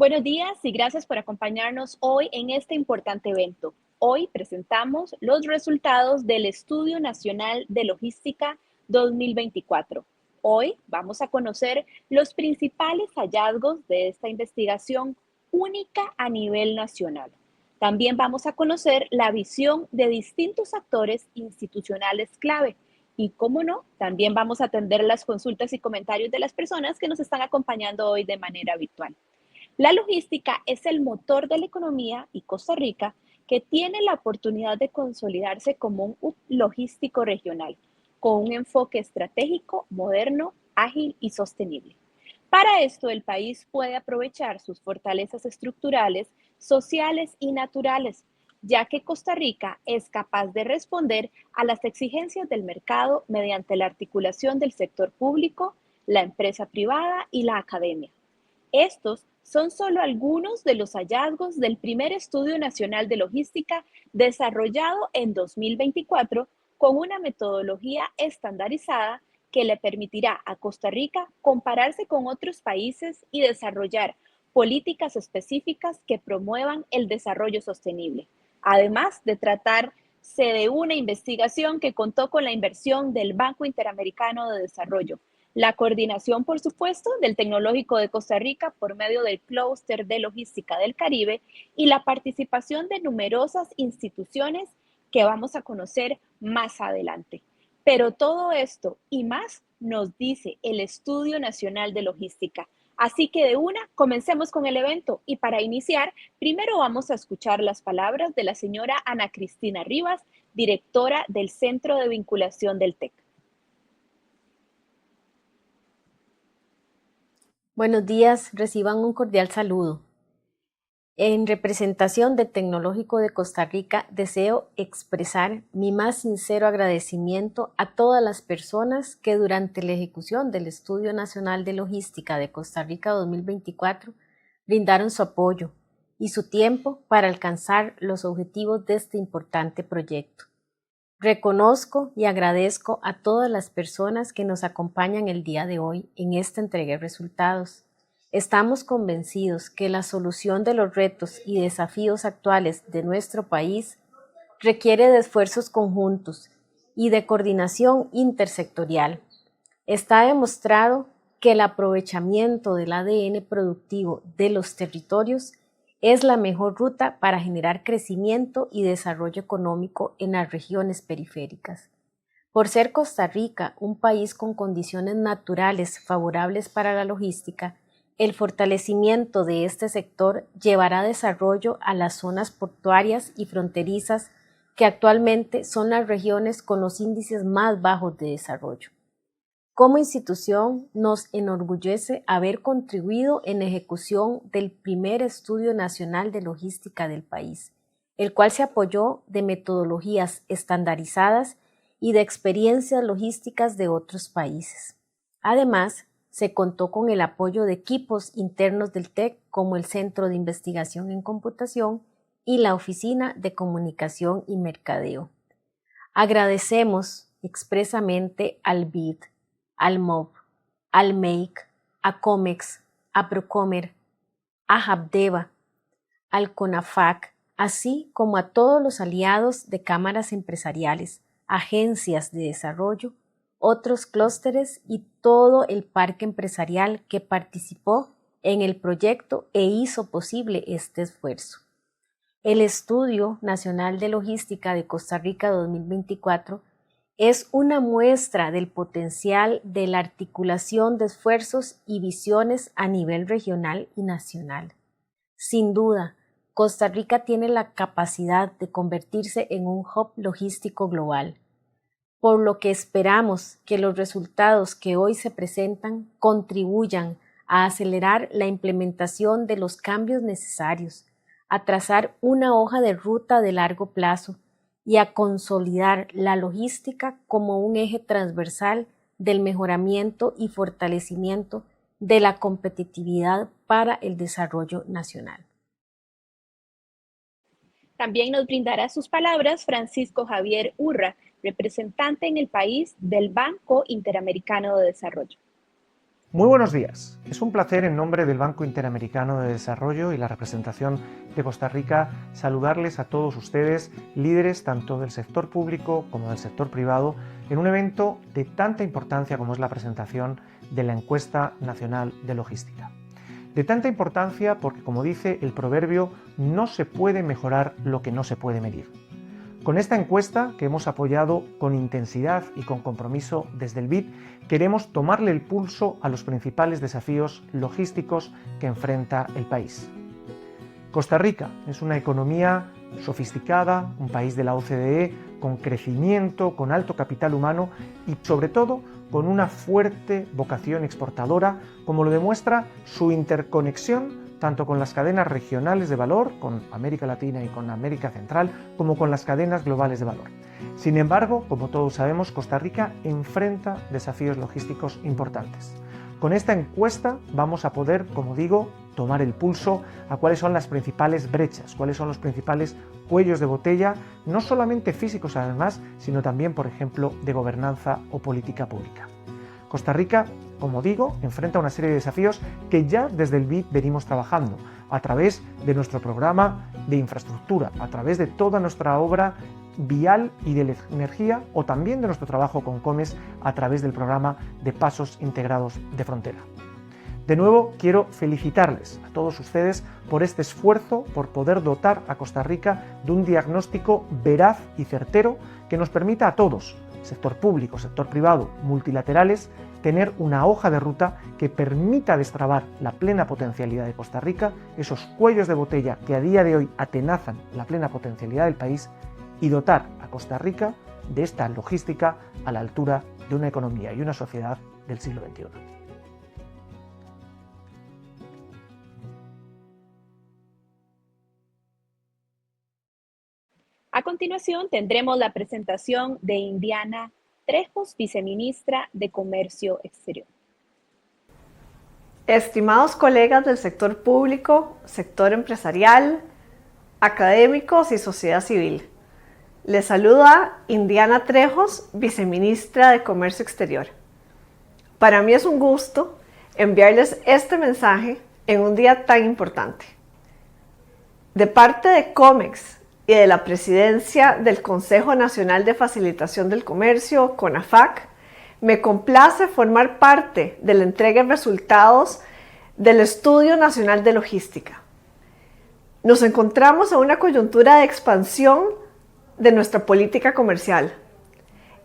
Buenos días y gracias por acompañarnos hoy en este importante evento. Hoy presentamos los resultados del Estudio Nacional de Logística 2024. Hoy vamos a conocer los principales hallazgos de esta investigación única a nivel nacional. También vamos a conocer la visión de distintos actores institucionales clave. Y cómo no, también vamos a atender las consultas y comentarios de las personas que nos están acompañando hoy de manera virtual. La logística es el motor de la economía y Costa Rica, que tiene la oportunidad de consolidarse como un hub logístico regional, con un enfoque estratégico, moderno, ágil y sostenible. Para esto, el país puede aprovechar sus fortalezas estructurales, sociales y naturales, ya que Costa Rica es capaz de responder a las exigencias del mercado mediante la articulación del sector público, la empresa privada y la academia. Estos son solo algunos de los hallazgos del primer Estudio Nacional de Logística desarrollado en 2024 con una metodología estandarizada que le permitirá a Costa Rica compararse con otros países y desarrollar políticas específicas que promuevan el desarrollo sostenible, además de tratarse de una investigación que contó con la inversión del Banco Interamericano de Desarrollo, la coordinación, por supuesto, del Tecnológico de Costa Rica por medio del Clúster de Logística del Caribe y la participación de numerosas instituciones que vamos a conocer más adelante. Pero todo esto y más nos dice el Estudio Nacional de Logística. Así que de una, comencemos con el evento y para iniciar, primero vamos a escuchar las palabras de la señora Ana Cristina Rivas, directora del Centro de Vinculación del TEC. Buenos días, reciban un cordial saludo. En representación del Tecnológico de Costa Rica, deseo expresar mi más sincero agradecimiento a todas las personas que durante la ejecución del Estudio Nacional de Logística de Costa Rica 2024 brindaron su apoyo y su tiempo para alcanzar los objetivos de este importante proyecto. Reconozco y agradezco a todas las personas que nos acompañan el día de hoy en esta entrega de resultados. Estamos convencidos que la solución de los retos y desafíos actuales de nuestro país requiere de esfuerzos conjuntos y de coordinación intersectorial. Está demostrado que el aprovechamiento del ADN productivo de los territorios es la mejor ruta para generar crecimiento y desarrollo económico en las regiones periféricas. Por ser Costa Rica un país con condiciones naturales favorables para la logística, el fortalecimiento de este sector llevará desarrollo a las zonas portuarias y fronterizas que actualmente son las regiones con los índices más bajos de desarrollo. Como institución, nos enorgullece haber contribuido en la ejecución del primer Estudio Nacional de Logística del país, el cual se apoyó de metodologías estandarizadas y de experiencias logísticas de otros países. Además, se contó con el apoyo de equipos internos del TEC como el Centro de Investigación en Computación y la Oficina de Comunicación y Mercadeo. Agradecemos expresamente al BID, al MOB, al MEIC, a COMEX, a Procomer, a Habdeba, al CONAFAC, así como a todos los aliados de cámaras empresariales, agencias de desarrollo, otros clústeres y todo el parque empresarial que participó en el proyecto e hizo posible este esfuerzo. El Estudio Nacional de Logística de Costa Rica 2024 es una muestra del potencial de la articulación de esfuerzos y visiones a nivel regional y nacional. Sin duda, Costa Rica tiene la capacidad de convertirse en un hub logístico global, por lo que esperamos que los resultados que hoy se presentan contribuyan a acelerar la implementación de los cambios necesarios, a trazar una hoja de ruta de largo plazo y a consolidar la logística como un eje transversal del mejoramiento y fortalecimiento de la competitividad para el desarrollo nacional. También nos brindará sus palabras Francisco Javier Urra, representante en el país del Banco Interamericano de Desarrollo. Muy buenos días. Es un placer en nombre del Banco Interamericano de Desarrollo y la representación de Costa Rica saludarles a todos ustedes, líderes tanto del sector público como del sector privado, en un evento de tanta importancia como es la presentación de la Encuesta Nacional de Logística. De tanta importancia porque, como dice el proverbio, no se puede mejorar lo que no se puede medir. Con esta encuesta, que hemos apoyado con intensidad y con compromiso desde el BID, queremos tomarle el pulso a los principales desafíos logísticos que enfrenta el país. Costa Rica es una economía sofisticada, un país de la OCDE, con crecimiento, con alto capital humano y, sobre todo, con una fuerte vocación exportadora, como lo demuestra su interconexión tanto con las cadenas regionales de valor, con América Latina y con América Central, como con las cadenas globales de valor. Sin embargo, como todos sabemos, Costa Rica enfrenta desafíos logísticos importantes. Con esta encuesta vamos a poder, como digo, tomar el pulso a cuáles son las principales brechas, cuáles son los principales cuellos de botella, no solamente físicos además, sino también, por ejemplo, de gobernanza o política pública. Costa Rica, como digo, enfrenta una serie de desafíos que ya desde el BID venimos trabajando a través de nuestro programa de infraestructura, a través de toda nuestra obra vial y de energía, o también de nuestro trabajo con COMES a través del programa de pasos integrados de frontera. De nuevo, quiero felicitarles a todos ustedes por este esfuerzo, por poder dotar a Costa Rica de un diagnóstico veraz y certero que nos permita a todos, sector público, sector privado, multilaterales, tener una hoja de ruta que permita destrabar la plena potencialidad de Costa Rica, esos cuellos de botella que a día de hoy atenazan la plena potencialidad del país, y dotar a Costa Rica de esta logística a la altura de una economía y una sociedad del siglo XXI. A continuación tendremos la presentación de Indiana Trejos, viceministra de Comercio Exterior. Estimados colegas del sector público, sector empresarial, académicos y sociedad civil, les saluda Indiana Trejos, viceministra de Comercio Exterior. Para mí es un gusto enviarles este mensaje en un día tan importante. De parte de COMEX y de la Presidencia del Consejo Nacional de Facilitación del Comercio, CONAFAC, me complace formar parte de la entrega de resultados del Estudio Nacional de Logística. Nos encontramos en una coyuntura de expansión de nuestra política comercial,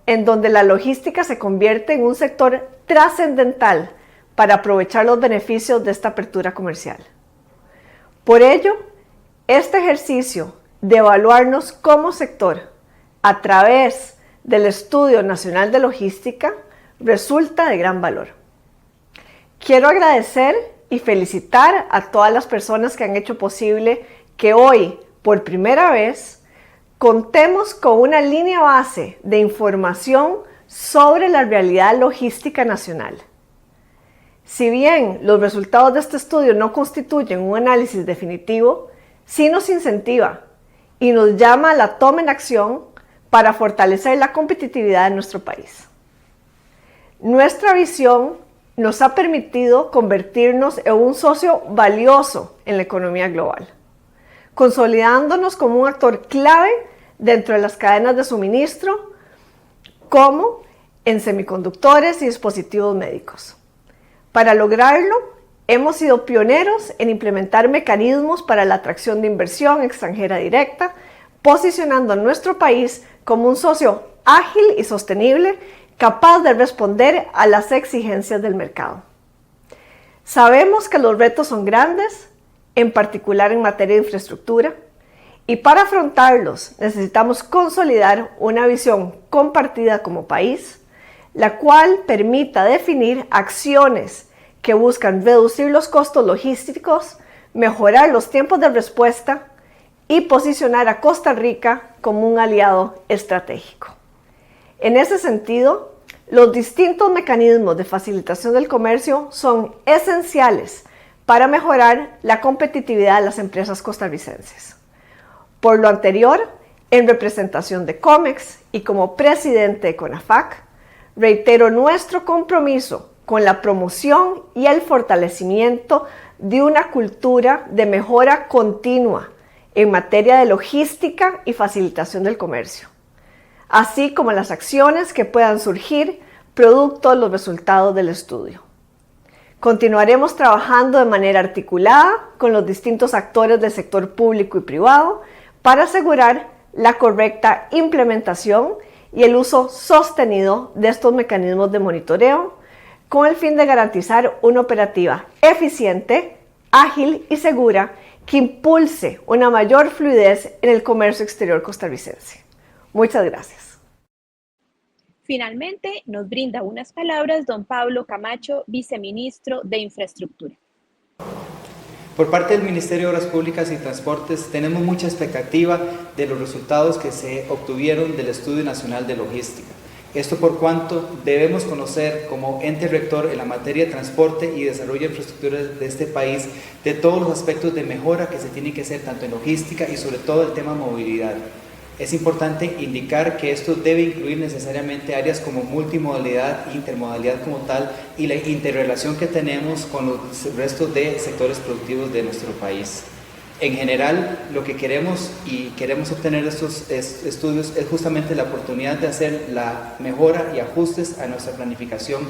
en donde la logística se convierte en un sector trascendental para aprovechar los beneficios de esta apertura comercial. Por ello, este ejercicio de evaluarnos como sector a través del Estudio Nacional de Logística resulta de gran valor. Quiero agradecer y felicitar a todas las personas que han hecho posible que hoy, por primera vez, contemos con una línea base de información sobre la realidad logística nacional. Si bien los resultados de este estudio no constituyen un análisis definitivo, sí nos incentiva y nos llama a la toma en acción para fortalecer la competitividad de nuestro país. Nuestra visión nos ha permitido convertirnos en un socio valioso en la economía global, consolidándonos como un actor clave dentro de las cadenas de suministro como en semiconductores y dispositivos médicos. Para lograrlo, hemos sido pioneros en implementar mecanismos para la atracción de inversión extranjera directa, posicionando a nuestro país como un socio ágil y sostenible, capaz de responder a las exigencias del mercado. Sabemos que los retos son grandes, en particular en materia de infraestructura, y para afrontarlos necesitamos consolidar una visión compartida como país, la cual permita definir acciones que buscan reducir los costos logísticos, mejorar los tiempos de respuesta y posicionar a Costa Rica como un aliado estratégico. En ese sentido, los distintos mecanismos de facilitación del comercio son esenciales para mejorar la competitividad de las empresas costarricenses. Por lo anterior, en representación de COMEX y como presidente de CONAFAC, reitero nuestro compromiso con la promoción y el fortalecimiento de una cultura de mejora continua en materia de logística y facilitación del comercio, así como las acciones que puedan surgir producto de los resultados del estudio. Continuaremos trabajando de manera articulada con los distintos actores del sector público y privado para asegurar la correcta implementación y el uso sostenido de estos mecanismos de monitoreo con el fin de garantizar una operativa eficiente, ágil y segura que impulse una mayor fluidez en el comercio exterior costarricense. Muchas gracias. Finalmente, nos brinda unas palabras don Pablo Camacho, viceministro de Infraestructura. Por parte del Ministerio de Obras Públicas y Transportes tenemos mucha expectativa de los resultados que se obtuvieron del Estudio Nacional de Logística. Esto por cuanto debemos conocer como ente rector en la materia de transporte y desarrollo de infraestructuras de este país de todos los aspectos de mejora que se tienen que hacer tanto en logística y sobre todo el tema movilidad. Es importante indicar que esto debe incluir necesariamente áreas como multimodalidad, intermodalidad como tal y la interrelación que tenemos con los restos de sectores productivos de nuestro país. En general, lo que queremos obtener de estos estudios es justamente la oportunidad de hacer la mejora y ajustes a nuestra planificación,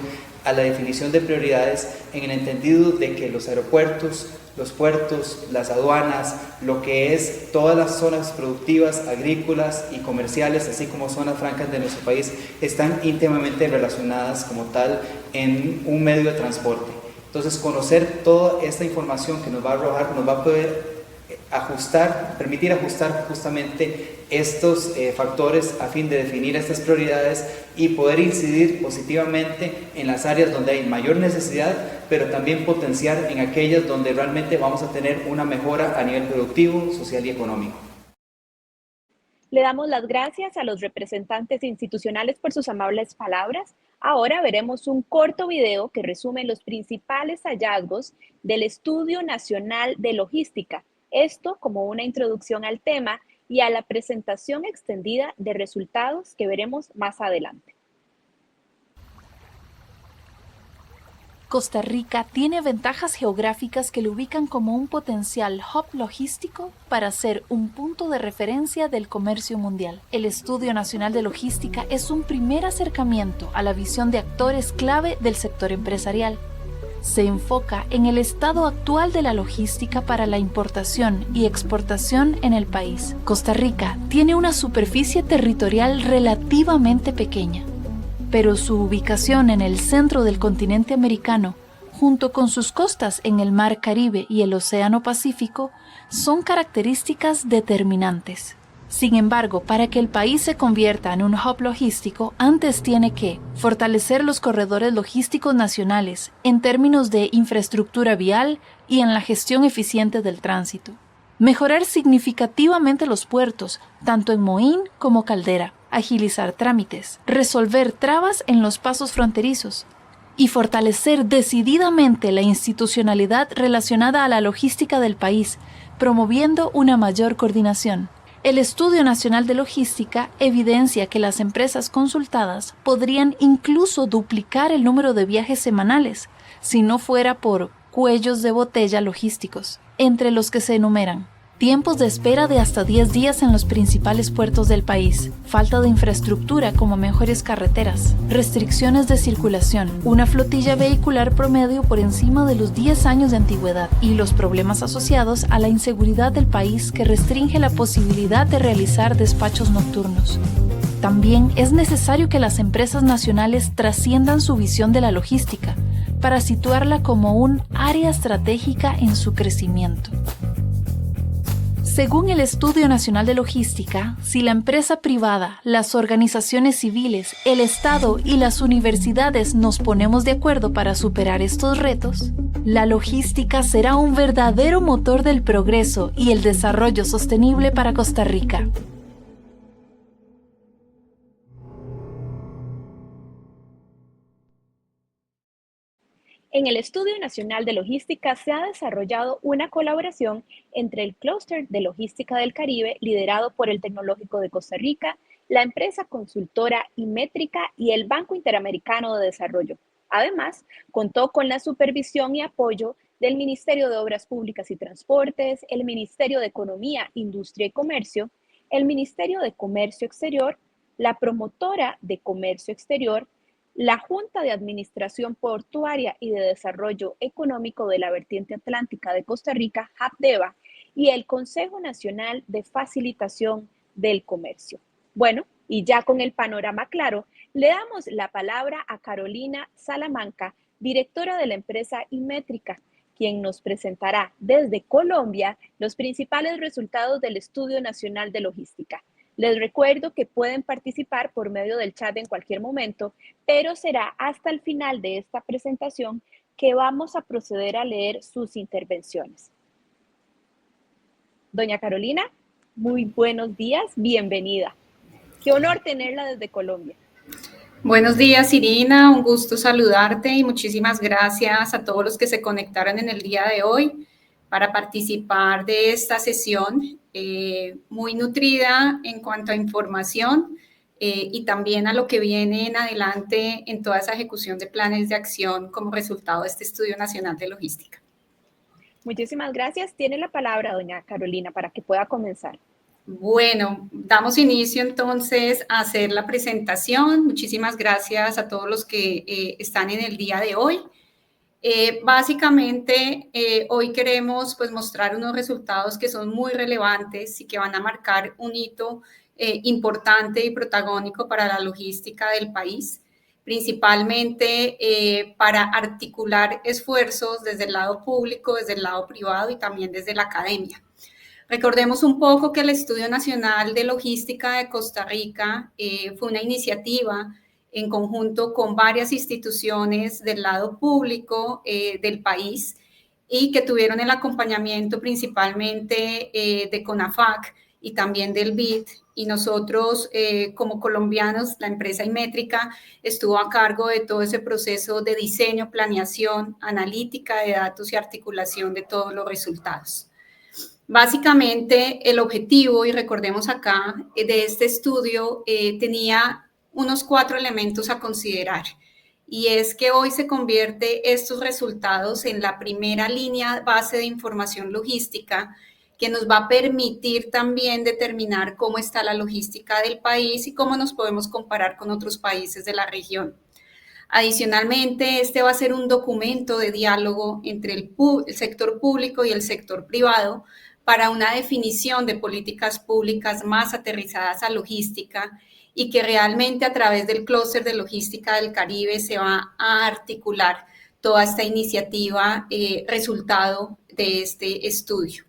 a la definición de prioridades en el entendido de que los aeropuertos, los puertos, las aduanas, lo que es todas las zonas productivas, agrícolas y comerciales, así como zonas francas de nuestro país, están íntimamente relacionadas como tal en un medio de transporte. Entonces, conocer toda esta información que nos va a arrojar, nos va a poder permitir ajustar justamente estos factores a fin de definir estas prioridades y poder incidir positivamente en las áreas donde hay mayor necesidad, pero también potenciar en aquellas donde realmente vamos a tener una mejora a nivel productivo, social y económico. Le damos las gracias a los representantes institucionales por sus amables palabras. Ahora veremos un corto video que resume los principales hallazgos del Estudio Nacional de Logística. Esto como una introducción al tema y a la presentación extendida de resultados que veremos más adelante. Costa Rica tiene ventajas geográficas que lo ubican como un potencial hub logístico para ser un punto de referencia del comercio mundial. El Estudio Nacional de Logística es un primer acercamiento a la visión de actores clave del sector empresarial. Se enfoca en el estado actual de la logística para la importación y exportación en el país. Costa Rica tiene una superficie territorial relativamente pequeña, pero su ubicación en el centro del continente americano, junto con sus costas en el Mar Caribe y el Océano Pacífico, son características determinantes. Sin embargo, para que el país se convierta en un hub logístico, antes tiene que fortalecer los corredores logísticos nacionales en términos de infraestructura vial y en la gestión eficiente del tránsito, mejorar significativamente los puertos, tanto en Moín como Caldera, agilizar trámites, resolver trabas en los pasos fronterizos y fortalecer decididamente la institucionalidad relacionada a la logística del país, promoviendo una mayor coordinación. El Estudio Nacional de Logística evidencia que las empresas consultadas podrían incluso duplicar el número de viajes semanales, si no fuera por cuellos de botella logísticos, entre los que se enumeran tiempos de espera de hasta 10 días en los principales puertos del país, falta de infraestructura como mejores carreteras, restricciones de circulación, una flotilla vehicular promedio por encima de los 10 años de antigüedad y los problemas asociados a la inseguridad del país que restringe la posibilidad de realizar despachos nocturnos. También es necesario que las empresas nacionales trasciendan su visión de la logística para situarla como un área estratégica en su crecimiento. Según el Estudio Nacional de Logística, si la empresa privada, las organizaciones civiles, el Estado y las universidades nos ponemos de acuerdo para superar estos retos, la logística será un verdadero motor del progreso y el desarrollo sostenible para Costa Rica. En el Estudio Nacional de Logística se ha desarrollado una colaboración entre el Clúster de Logística del Caribe, liderado por el Tecnológico de Costa Rica, la empresa consultora Inmétrica y el Banco Interamericano de Desarrollo. Además, contó con la supervisión y apoyo del Ministerio de Obras Públicas y Transportes, el Ministerio de Economía, Industria y Comercio, el Ministerio de Comercio Exterior, la Promotora de Comercio Exterior, la Junta de Administración Portuaria y de Desarrollo Económico de la Vertiente Atlántica de Costa Rica, JAPDEVA, y el Consejo Nacional de Facilitación del Comercio. Bueno, y ya con el panorama claro, le damos la palabra a Carolina Salamanca, directora de la empresa Inmétrica, quien nos presentará desde Colombia los principales resultados del Estudio Nacional de Logística. Les recuerdo que pueden participar por medio del chat en cualquier momento, pero será hasta el final de esta presentación que vamos a proceder a leer sus intervenciones. Doña Carolina, muy buenos días, bienvenida. Qué honor tenerla desde Colombia. Buenos días, Irina, un gusto saludarte y muchísimas gracias a todos los que se conectaron en el día de hoy para participar de esta sesión muy nutrida en cuanto a información y también a lo que viene en adelante en toda esa ejecución de planes de acción como resultado de este Estudio Nacional de Logística. Muchísimas gracias. Tiene la palabra, doña Carolina, para que pueda comenzar. Bueno, damos inicio entonces a hacer la presentación. Muchísimas gracias a todos los que están en el día de hoy. Básicamente, hoy queremos pues, mostrar unos resultados que son muy relevantes y que van a marcar un hito importante y protagónico para la logística del país, principalmente para articular esfuerzos desde el lado público, desde el lado privado y también desde la academia. Recordemos un poco que el Estudio Nacional de Logística de Costa Rica fue una iniciativa en conjunto con varias instituciones del lado público del país y que tuvieron el acompañamiento principalmente de CONAFAC y también del BID. Y nosotros, como colombianos, la empresa Inmétrica estuvo a cargo de todo ese proceso de diseño, planeación, analítica de datos y articulación de todos los resultados. Básicamente, el objetivo, y recordemos acá, de este estudio tenía unos 4 elementos a considerar, y es que hoy se convierte estos resultados en la primera línea base de información logística que nos va a permitir también determinar cómo está la logística del país y cómo nos podemos comparar con otros países de la región. Adicionalmente, este va a ser un documento de diálogo entre el sector público y el sector privado para una definición de políticas públicas más aterrizadas a logística y que realmente a través del clúster de logística del Caribe se va a articular toda esta iniciativa resultado de este estudio.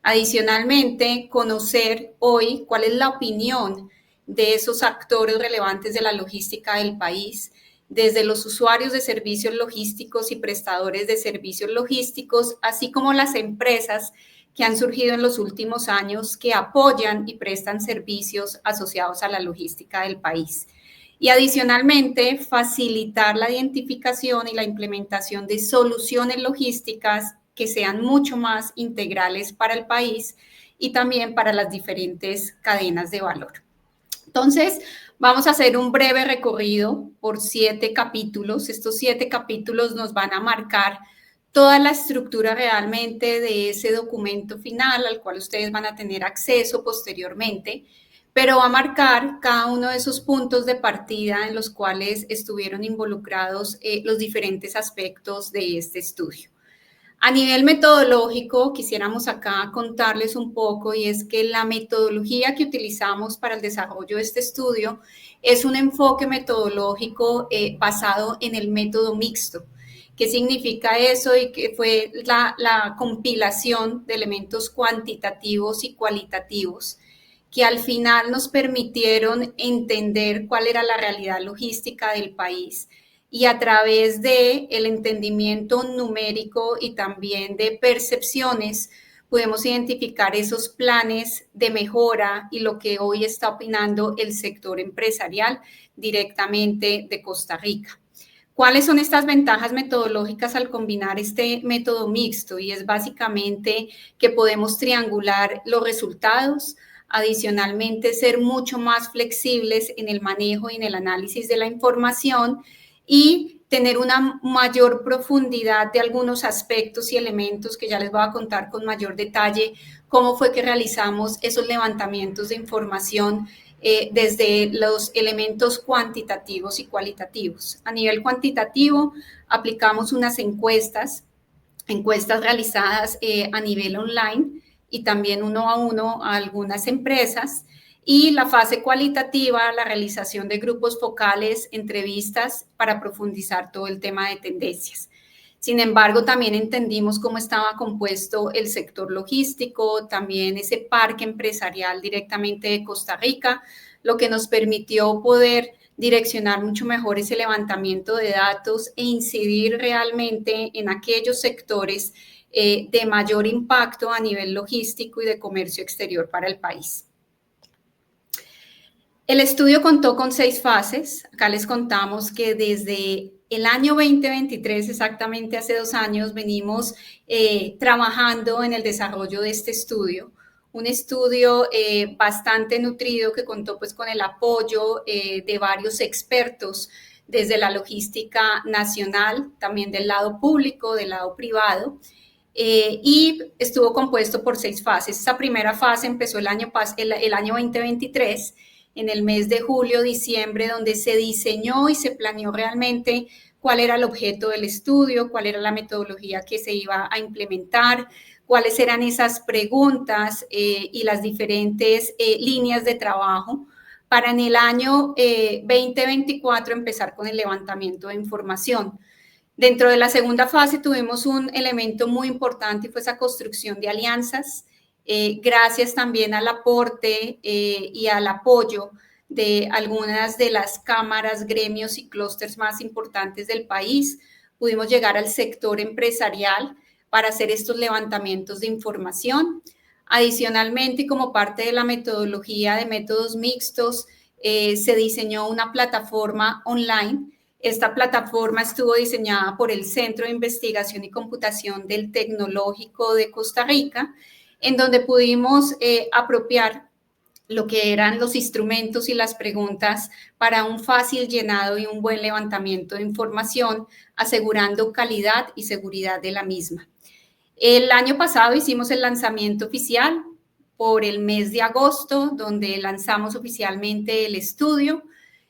Adicionalmente, conocer hoy cuál es la opinión de esos actores relevantes de la logística del país, desde los usuarios de servicios logísticos y prestadores de servicios logísticos, así como las empresas que han surgido en los últimos años que apoyan y prestan servicios asociados a la logística del país. Y adicionalmente, facilitar la identificación y la implementación de soluciones logísticas que sean mucho más integrales para el país y también para las diferentes cadenas de valor. Entonces, vamos a hacer un breve recorrido por 7 capítulos. Estos 7 capítulos nos van a marcar toda la estructura realmente de ese documento final al cual ustedes van a tener acceso posteriormente, pero va a marcar cada uno de esos puntos de partida en los cuales estuvieron involucrados los diferentes aspectos de este estudio. A nivel metodológico, quisiéramos acá contarles un poco, y es que la metodología que utilizamos para el desarrollo de este estudio es un enfoque metodológico basado en el método mixto. ¿Qué significa eso? Y que fue la compilación de elementos cuantitativos y cualitativos que al final nos permitieron entender cuál era la realidad logística del país, y a través de el entendimiento numérico y también de percepciones podemos identificar esos planes de mejora y lo que hoy está opinando el sector empresarial directamente de Costa Rica. ¿Cuáles son estas ventajas metodológicas al combinar este método mixto? Y es básicamente que podemos triangular los resultados, adicionalmente ser mucho más flexibles en el manejo y en el análisis de la información, y tener una mayor profundidad de algunos aspectos y elementos que ya les voy a contar con mayor detalle cómo fue que realizamos esos levantamientos de información desde los elementos cuantitativos y cualitativos. A nivel cuantitativo, aplicamos unas encuestas realizadas a nivel online y también uno a uno a algunas empresas. Y la fase cualitativa, la realización de grupos focales, entrevistas para profundizar todo el tema de tendencias. Sin embargo, también entendimos cómo estaba compuesto el sector logístico, también ese parque empresarial directamente de Costa Rica, lo que nos permitió poder direccionar mucho mejor ese levantamiento de datos e incidir realmente en aquellos sectores de mayor impacto a nivel logístico y de comercio exterior para el país. El estudio contó con 6 fases. Acá les contamos que desde el año 2023, exactamente hace 2 años, venimos trabajando en el desarrollo de este estudio. Un estudio bastante nutrido que contó pues con el apoyo de varios expertos desde la logística nacional, también del lado público, del lado privado. Y estuvo compuesto por 6 fases. Esta primera fase empezó el año 2023, en el mes de julio, diciembre, donde se diseñó y se planeó realmente cuál era el objeto del estudio, cuál era la metodología que se iba a implementar, cuáles eran esas preguntas y las diferentes líneas de trabajo para en el año 2024 empezar con el levantamiento de información. Dentro de la segunda fase tuvimos un elemento muy importante y fue esa construcción de alianzas. Gracias también al aporte y al apoyo de algunas de las cámaras, gremios y clústeres más importantes del país, pudimos llegar al sector empresarial para hacer estos levantamientos de información. Adicionalmente, y como parte de la metodología de métodos mixtos, se diseñó una plataforma online. Esta plataforma estuvo diseñada por el Centro de Investigación y Computación del Tecnológico de Costa Rica, en donde pudimos apropiar lo que eran los instrumentos y las preguntas para un fácil llenado y un buen levantamiento de información, asegurando calidad y seguridad de la misma. El año pasado hicimos el lanzamiento oficial por el mes de agosto, donde lanzamos oficialmente el estudio,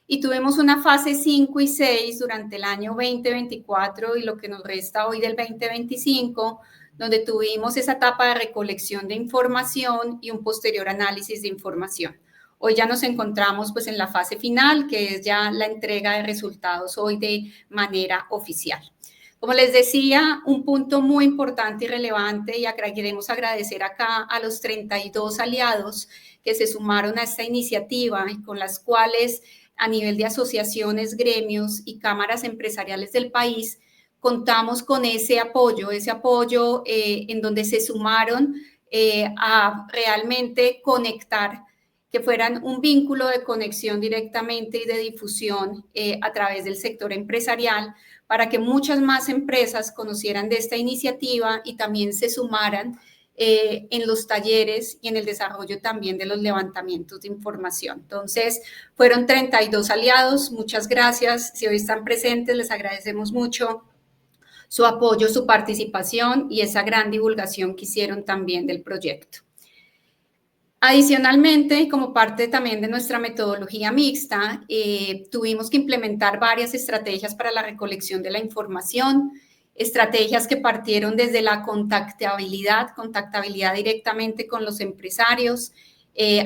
y tuvimos una fase 5 y 6 durante el año 2024 y lo que nos resta hoy del 2025, donde tuvimos esa etapa de recolección de información y un posterior análisis de información. Hoy ya nos encontramos pues en la fase final, que es ya la entrega de resultados hoy de manera oficial. Como les decía, un punto muy importante y relevante, y queremos agradecer acá a los 32 aliados que se sumaron a esta iniciativa y con las cuales a nivel de asociaciones, gremios y cámaras empresariales del país contamos con ese apoyo en donde se sumaron a realmente conectar, que fueran un vínculo de conexión directamente y de difusión a través del sector empresarial, para que muchas más empresas conocieran de esta iniciativa y también se sumaran en los talleres y en el desarrollo también de los levantamientos de información. Entonces, fueron 32 aliados. Muchas gracias. Si hoy están presentes, les agradecemos mucho su apoyo, su participación y esa gran divulgación que hicieron también del proyecto. Adicionalmente, como parte también de nuestra metodología mixta, tuvimos que implementar varias estrategias para la recolección de la información, estrategias que partieron desde la contactabilidad directamente con los empresarios.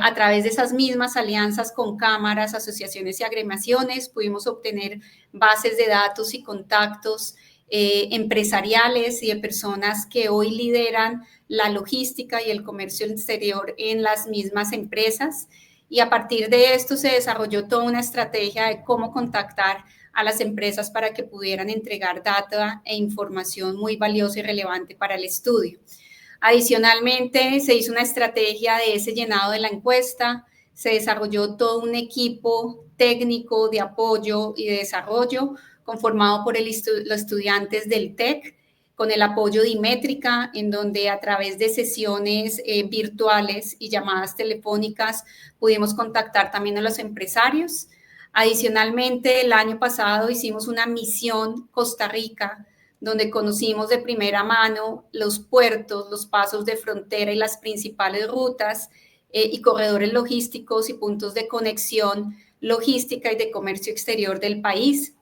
A través de esas mismas alianzas con cámaras, asociaciones y agremiaciones, pudimos obtener bases de datos y contactos empresariales y de personas que hoy lideran la logística y el comercio exterior en las mismas empresas. Y a partir de esto se desarrolló toda una estrategia de cómo contactar a las empresas para que pudieran entregar data e información muy valiosa y relevante para el estudio. Adicionalmente, se hizo una estrategia de ese llenado de la encuesta, se desarrolló todo un equipo técnico de apoyo y de desarrollo conformado por los estudiantes del TEC, con el apoyo de Imétrica, en donde a través de sesiones virtuales y llamadas telefónicas pudimos contactar también a los empresarios. Adicionalmente, el año pasado hicimos una misión Costa Rica, donde conocimos de primera mano los puertos, los pasos de frontera y las principales rutas y corredores logísticos y puntos de conexión logística y de comercio exterior del país.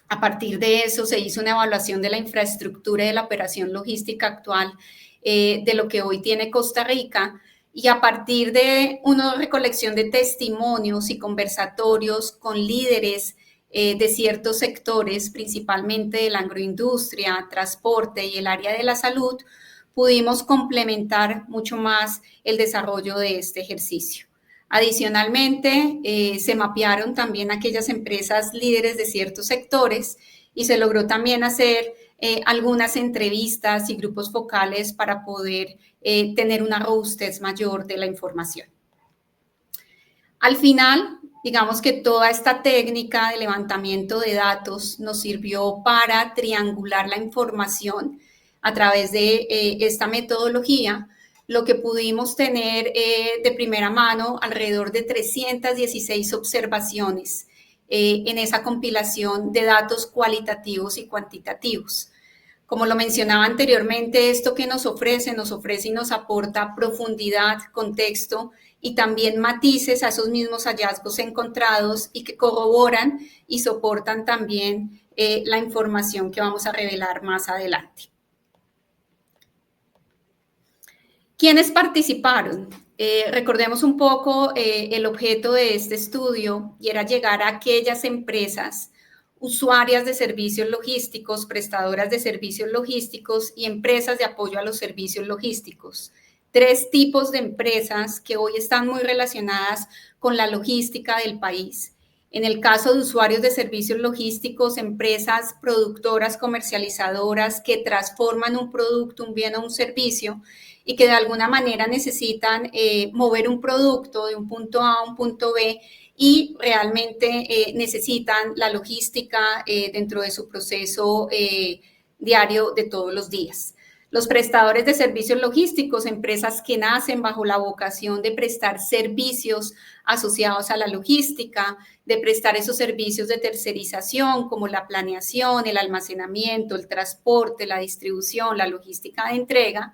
A partir de eso se hizo una evaluación de la infraestructura y de la operación logística actual de lo que hoy tiene Costa Rica, y a partir de una recolección de testimonios y conversatorios con líderes de ciertos sectores, principalmente de la agroindustria, transporte y el área de la salud, pudimos complementar mucho más el desarrollo de este ejercicio. Adicionalmente, se mapearon también aquellas empresas líderes de ciertos sectores y se logró también hacer algunas entrevistas y grupos focales para poder tener una robustez mayor de la información. Al final, digamos que toda esta técnica de levantamiento de datos nos sirvió para triangular la información a través de esta metodología. Lo que pudimos tener de primera mano, alrededor de 316 observaciones en esa compilación de datos cualitativos y cuantitativos. Como lo mencionaba anteriormente, esto que nos ofrece y nos aporta profundidad, contexto y también matices a esos mismos hallazgos encontrados y que corroboran y soportan también la información que vamos a revelar más adelante. ¿Quiénes participaron? Recordemos un poco el objeto de este estudio, y era llegar a aquellas empresas usuarias de servicios logísticos, prestadoras de servicios logísticos y empresas de apoyo a los servicios logísticos. 3 tipos de empresas que hoy están muy relacionadas con la logística del país. En el caso de usuarios de servicios logísticos, empresas productoras, comercializadoras que transforman un producto, un bien o un servicio y que de alguna manera necesitan mover un producto de un punto A a un punto B y realmente necesitan la logística dentro de su proceso diario de todos los días. Los prestadores de servicios logísticos, empresas que nacen bajo la vocación de prestar servicios asociados a la logística, de prestar esos servicios de tercerización como la planeación, el almacenamiento, el transporte, la distribución, la logística de entrega.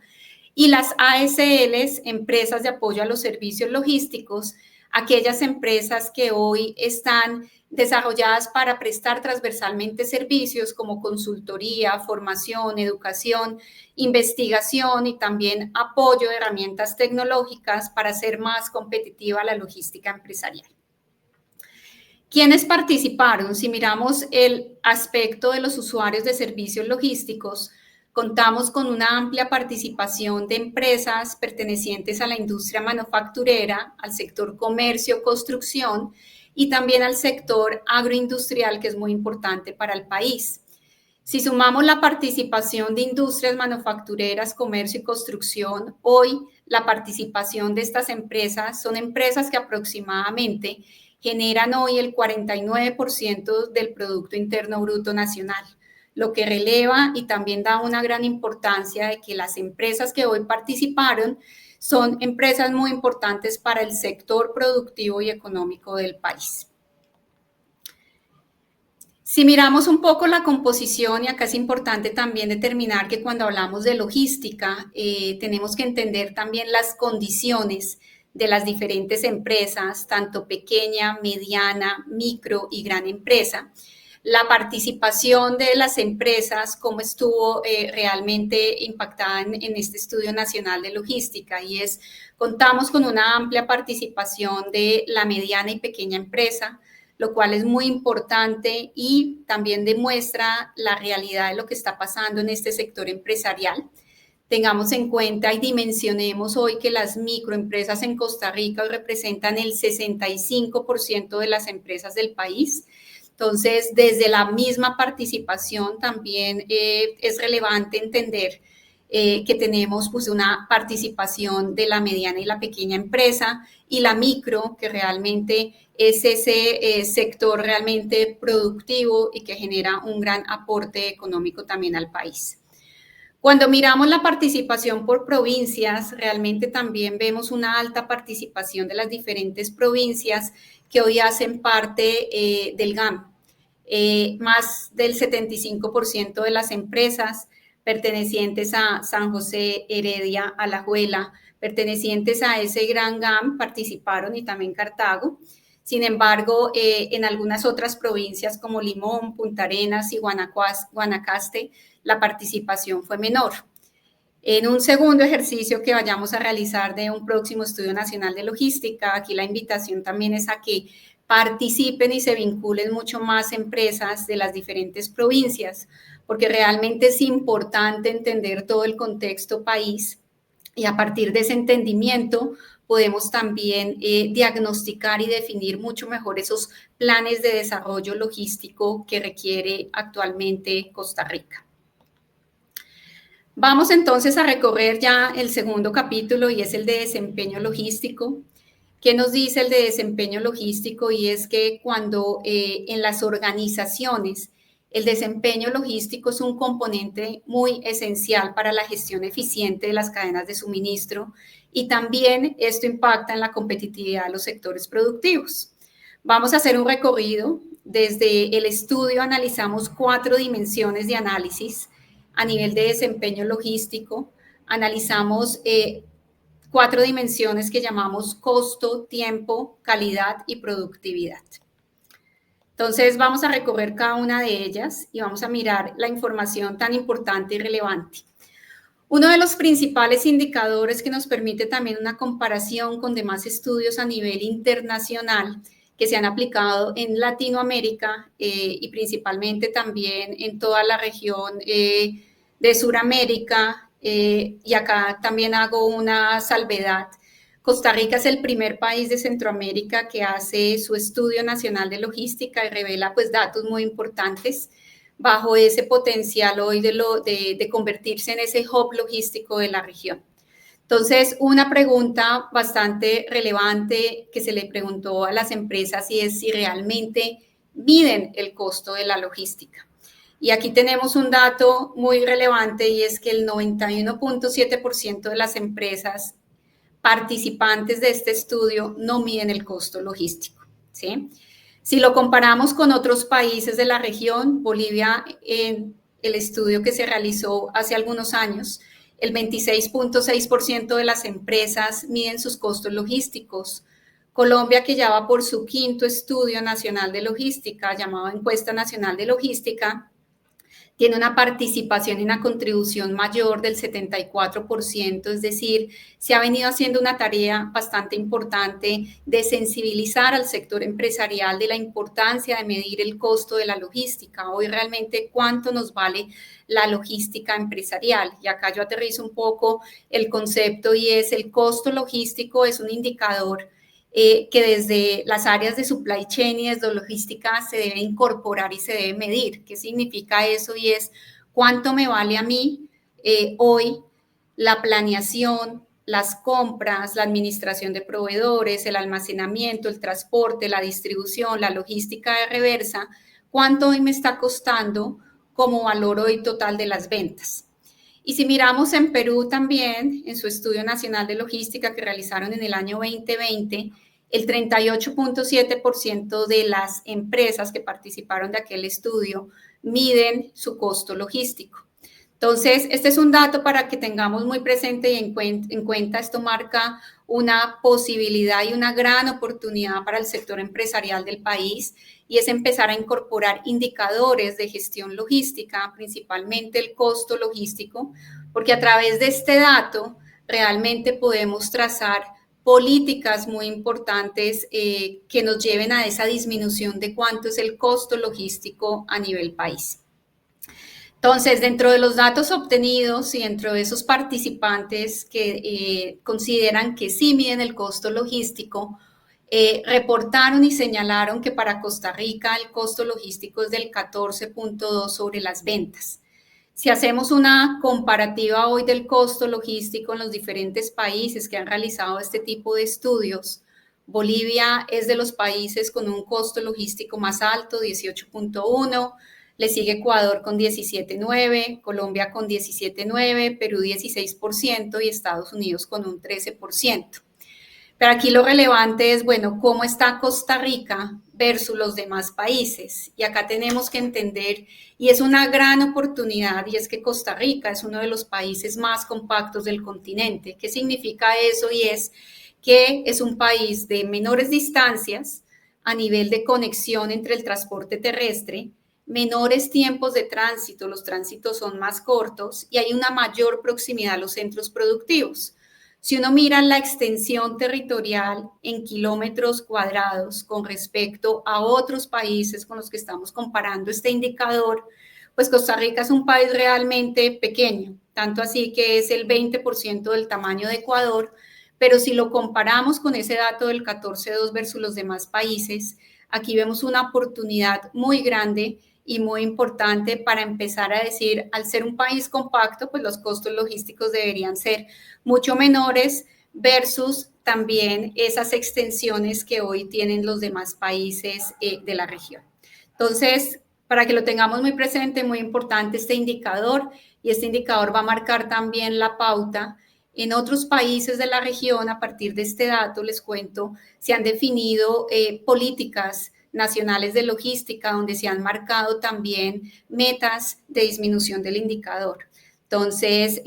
Y las ASLs, empresas de apoyo a los servicios logísticos, aquellas empresas que hoy están desarrolladas para prestar transversalmente servicios como consultoría, formación, educación, investigación y también apoyo de herramientas tecnológicas para hacer más competitiva la logística empresarial. ¿Quiénes participaron? Si miramos el aspecto de los usuarios de servicios logísticos, contamos con una amplia participación de empresas pertenecientes a la industria manufacturera, al sector comercio, construcción y también al sector agroindustrial, que es muy importante para el país. Si sumamos la participación de industrias manufactureras, comercio y construcción, hoy la participación de estas empresas son empresas que aproximadamente generan hoy el 49% del Producto Interno Bruto Nacional, lo que releva y también da una gran importancia de que las empresas que hoy participaron son empresas muy importantes para el sector productivo y económico del país. Si miramos un poco la composición, y acá es importante también determinar que cuando hablamos de logística, tenemos que entender también las condiciones de las diferentes empresas, tanto pequeña, mediana, micro y gran empresa. La participación de las empresas, cómo estuvo realmente impactada en este Estudio Nacional de Logística, y contamos con una amplia participación de la mediana y pequeña empresa, lo cual es muy importante y también demuestra la realidad de lo que está pasando en este sector empresarial. Tengamos en cuenta y dimensionemos hoy que las microempresas en Costa Rica representan el 65% de las empresas del país. Entonces, desde la misma participación también es relevante entender que tenemos pues una participación de la mediana y la pequeña empresa y la micro, que realmente es ese sector realmente productivo y que genera un gran aporte económico también al país. Cuando miramos la participación por provincias, realmente también vemos una alta participación de las diferentes provincias que hoy hacen parte del GAM. Más del 75% de las empresas pertenecientes a San José, Heredia, Alajuela, pertenecientes a ese gran GAM participaron, y también Cartago. Sin embargo, en algunas otras provincias como Limón, Punta Arenas y Guanacaste, la participación fue menor. En un segundo ejercicio que vayamos a realizar de un próximo Estudio Nacional de Logística, aquí la invitación también es a que participen y se vinculen mucho más empresas de las diferentes provincias, porque realmente es importante entender todo el contexto país, y a partir de ese entendimiento podemos también diagnosticar y definir mucho mejor esos planes de desarrollo logístico que requiere actualmente Costa Rica. Vamos entonces a recorrer ya el segundo capítulo, y es el de desempeño logístico. ¿Qué nos dice el de desempeño logístico? Y es que cuando en las organizaciones el desempeño logístico es un componente muy esencial para la gestión eficiente de las cadenas de suministro, y también esto impacta en la competitividad de los sectores productivos. Vamos a hacer un recorrido. Desde el estudio analizamos 4 dimensiones de análisis a nivel de desempeño logístico. Analizamos 4 dimensiones que llamamos costo, tiempo, calidad y productividad. Entonces, vamos a recorrer cada una de ellas y vamos a mirar la información tan importante y relevante. Uno de los principales indicadores que nos permite también una comparación con demás estudios a nivel internacional que se han aplicado en Latinoamérica y principalmente también en toda la región de Sudamérica, y acá también hago una salvedad. Costa Rica es el primer país de Centroamérica que hace su Estudio Nacional de Logística y revela pues datos muy importantes bajo ese potencial hoy de convertirse en ese hub logístico de la región. Entonces, una pregunta bastante relevante que se le preguntó a las empresas y es si realmente miden el costo de la logística. Y aquí tenemos un dato muy relevante, y es que el 91.7% de las empresas participantes de este estudio no miden el costo logístico, ¿sí? Si lo comparamos con otros países de la región, Bolivia, en el estudio que se realizó hace algunos años, el 26.6% de las empresas miden sus costos logísticos. Colombia, que ya va por su 5º Estudio Nacional de Logística, llamado Encuesta Nacional de Logística, tiene una participación y una contribución mayor del 74%, es decir, se ha venido haciendo una tarea bastante importante de sensibilizar al sector empresarial de la importancia de medir el costo de la logística. Hoy realmente cuánto nos vale la logística empresarial. Y acá yo aterrizo un poco el concepto, y es el costo logístico es un indicador que desde las áreas de supply chain y desde logística se debe incorporar y se debe medir. ¿Qué significa eso? Y es cuánto me vale a mí hoy la planeación, las compras, la administración de proveedores, el almacenamiento, el transporte, la distribución, la logística de reversa, cuánto hoy me está costando como valor hoy total de las ventas. Y si miramos en Perú también, en su Estudio Nacional de Logística que realizaron en el año 2020, el 38.7% de las empresas que participaron de aquel estudio miden su costo logístico. Entonces, este es un dato para que tengamos muy presente y en cuenta. Esto marca una posibilidad y una gran oportunidad para el sector empresarial del país, y es empezar a incorporar indicadores de gestión logística, principalmente el costo logístico, porque a través de este dato realmente podemos trazar políticas muy importantes que nos lleven a esa disminución de cuánto es el costo logístico a nivel país. Entonces, dentro de los datos obtenidos y dentro de esos participantes que consideran que sí miden el costo logístico, reportaron y señalaron que para Costa Rica el costo logístico es del 14.2 sobre las ventas. Si hacemos una comparativa hoy del costo logístico en los diferentes países que han realizado este tipo de estudios, Bolivia es de los países con un costo logístico más alto, 18.1, le sigue Ecuador con 17.9, Colombia con 17.9, Perú 16% y Estados Unidos con un 13%. Pero aquí lo relevante es, bueno, ¿cómo está Costa Rica versus los demás países? Y acá tenemos que entender, y es una gran oportunidad, y es que Costa Rica es uno de los países más compactos del continente. ¿Qué significa eso? Y es que es un país de menores distancias a nivel de conexión entre el transporte terrestre, menores tiempos de tránsito, los tránsitos son más cortos y hay una mayor proximidad a los centros productivos. Si uno mira la extensión territorial en kilómetros cuadrados con respecto a otros países con los que estamos comparando este indicador, pues Costa Rica es un país realmente pequeño, tanto así que es el 20% del tamaño de Ecuador, pero si lo comparamos con ese dato del 14.2 versus los demás países, aquí vemos una oportunidad muy grande y muy importante para empezar a decir, al ser un país compacto, pues los costos logísticos deberían ser mucho menores versus también esas extensiones que hoy tienen los demás países de la región. Entonces, para que lo tengamos muy presente, muy importante este indicador, y este indicador va a marcar también la pauta. En otros países de la región, a partir de este dato, les cuento, se han definido políticas nacionales de logística, donde se han marcado también metas de disminución del indicador. Entonces,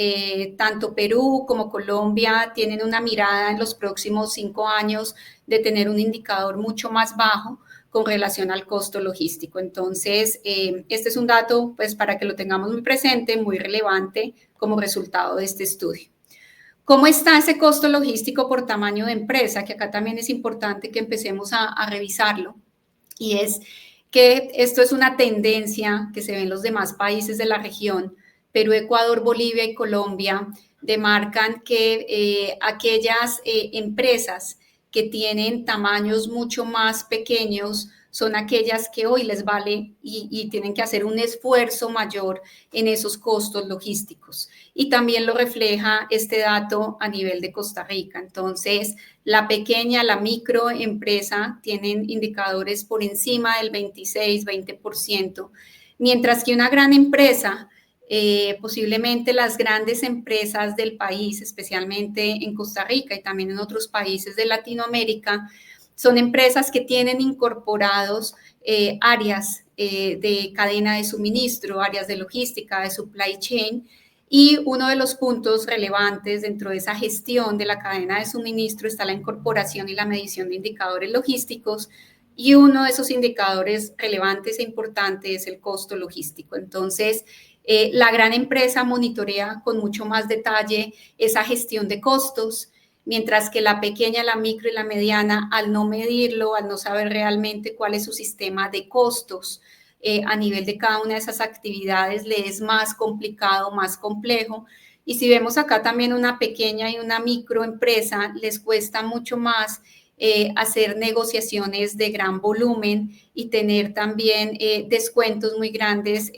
tanto Perú como Colombia tienen una mirada en los próximos 5 años de tener un indicador mucho más bajo con relación al costo logístico. Entonces, este es un dato, pues, para que lo tengamos muy presente, muy relevante como resultado de este estudio. ¿Cómo está ese costo logístico por tamaño de empresa? Que acá también es importante que empecemos a revisarlo. Y es que esto es una tendencia que se ve en los demás países de la región. Perú, Ecuador, Bolivia y Colombia demarcan que aquellas empresas que tienen tamaños mucho más pequeños son aquellas que hoy les vale y tienen que hacer un esfuerzo mayor en esos costos logísticos. Y también lo refleja este dato a nivel de Costa Rica. Entonces, la pequeña, la microempresa tienen indicadores por encima del 26-20%, mientras que una gran empresa, posiblemente las grandes empresas del país, especialmente en Costa Rica y también en otros países de Latinoamérica, son empresas que tienen incorporados áreas de cadena de suministro, áreas de logística, de supply chain, y uno de los puntos relevantes dentro de esa gestión de la cadena de suministro está la incorporación y la medición de indicadores logísticos, y uno de esos indicadores relevantes e importantes es el costo logístico. Entonces, la gran empresa monitorea con mucho más detalle esa gestión de costos, mientras que la pequeña, la micro y la mediana, al no medirlo, al no saber realmente cuál es su sistema de costos a nivel de cada una de esas actividades, le es más complicado, más complejo. Y si vemos acá también una pequeña y una microempresa, les cuesta mucho más hacer negociaciones de gran volumen y tener también descuentos muy grandes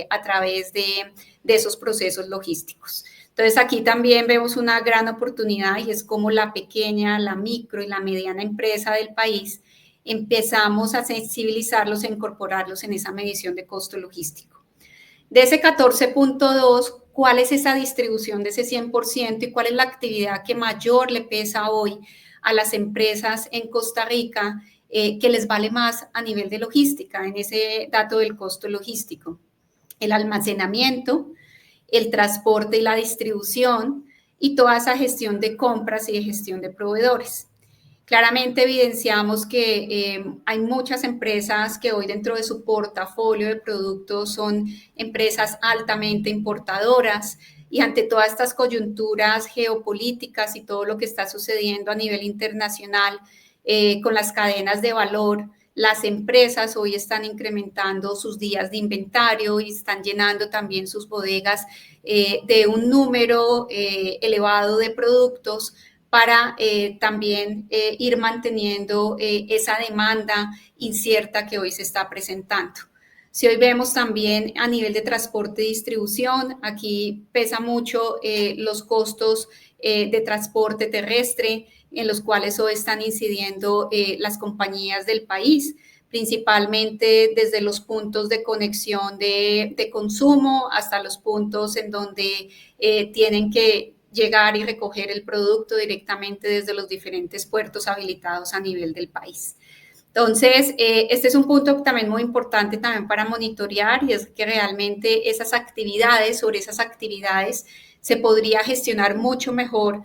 a través de esos procesos logísticos. Entonces, aquí también vemos una gran oportunidad y es como la pequeña, la micro y la mediana empresa del país empezamos a sensibilizarlos, a incorporarlos en esa medición de costo logístico. De ese 14.2, ¿cuál es esa distribución de ese 100% y cuál es la actividad que mayor le pesa hoy a las empresas en Costa Rica que les vale más a nivel de logística, en ese dato del costo logístico. El almacenamiento, el transporte y la distribución y toda esa gestión de compras y de gestión de proveedores. Claramente evidenciamos que hay muchas empresas que hoy dentro de su portafolio de productos son empresas altamente importadoras y ante todas estas coyunturas geopolíticas y todo lo que está sucediendo a nivel internacional con las cadenas de valor, las empresas hoy están incrementando sus días de inventario y están llenando también sus bodegas de un número elevado de productos para también ir manteniendo esa demanda incierta que hoy se está presentando. Si hoy vemos también a nivel de transporte y distribución, aquí pesa mucho los costos de transporte terrestre, en los cuales hoy están incidiendo las compañías del país, principalmente desde los puntos de conexión de consumo hasta los puntos en donde tienen que llegar y recoger el producto directamente desde los diferentes puertos habilitados a nivel del país. Entonces, este es un punto también muy importante también para monitorear y es que realmente sobre esas actividades se podría gestionar mucho mejor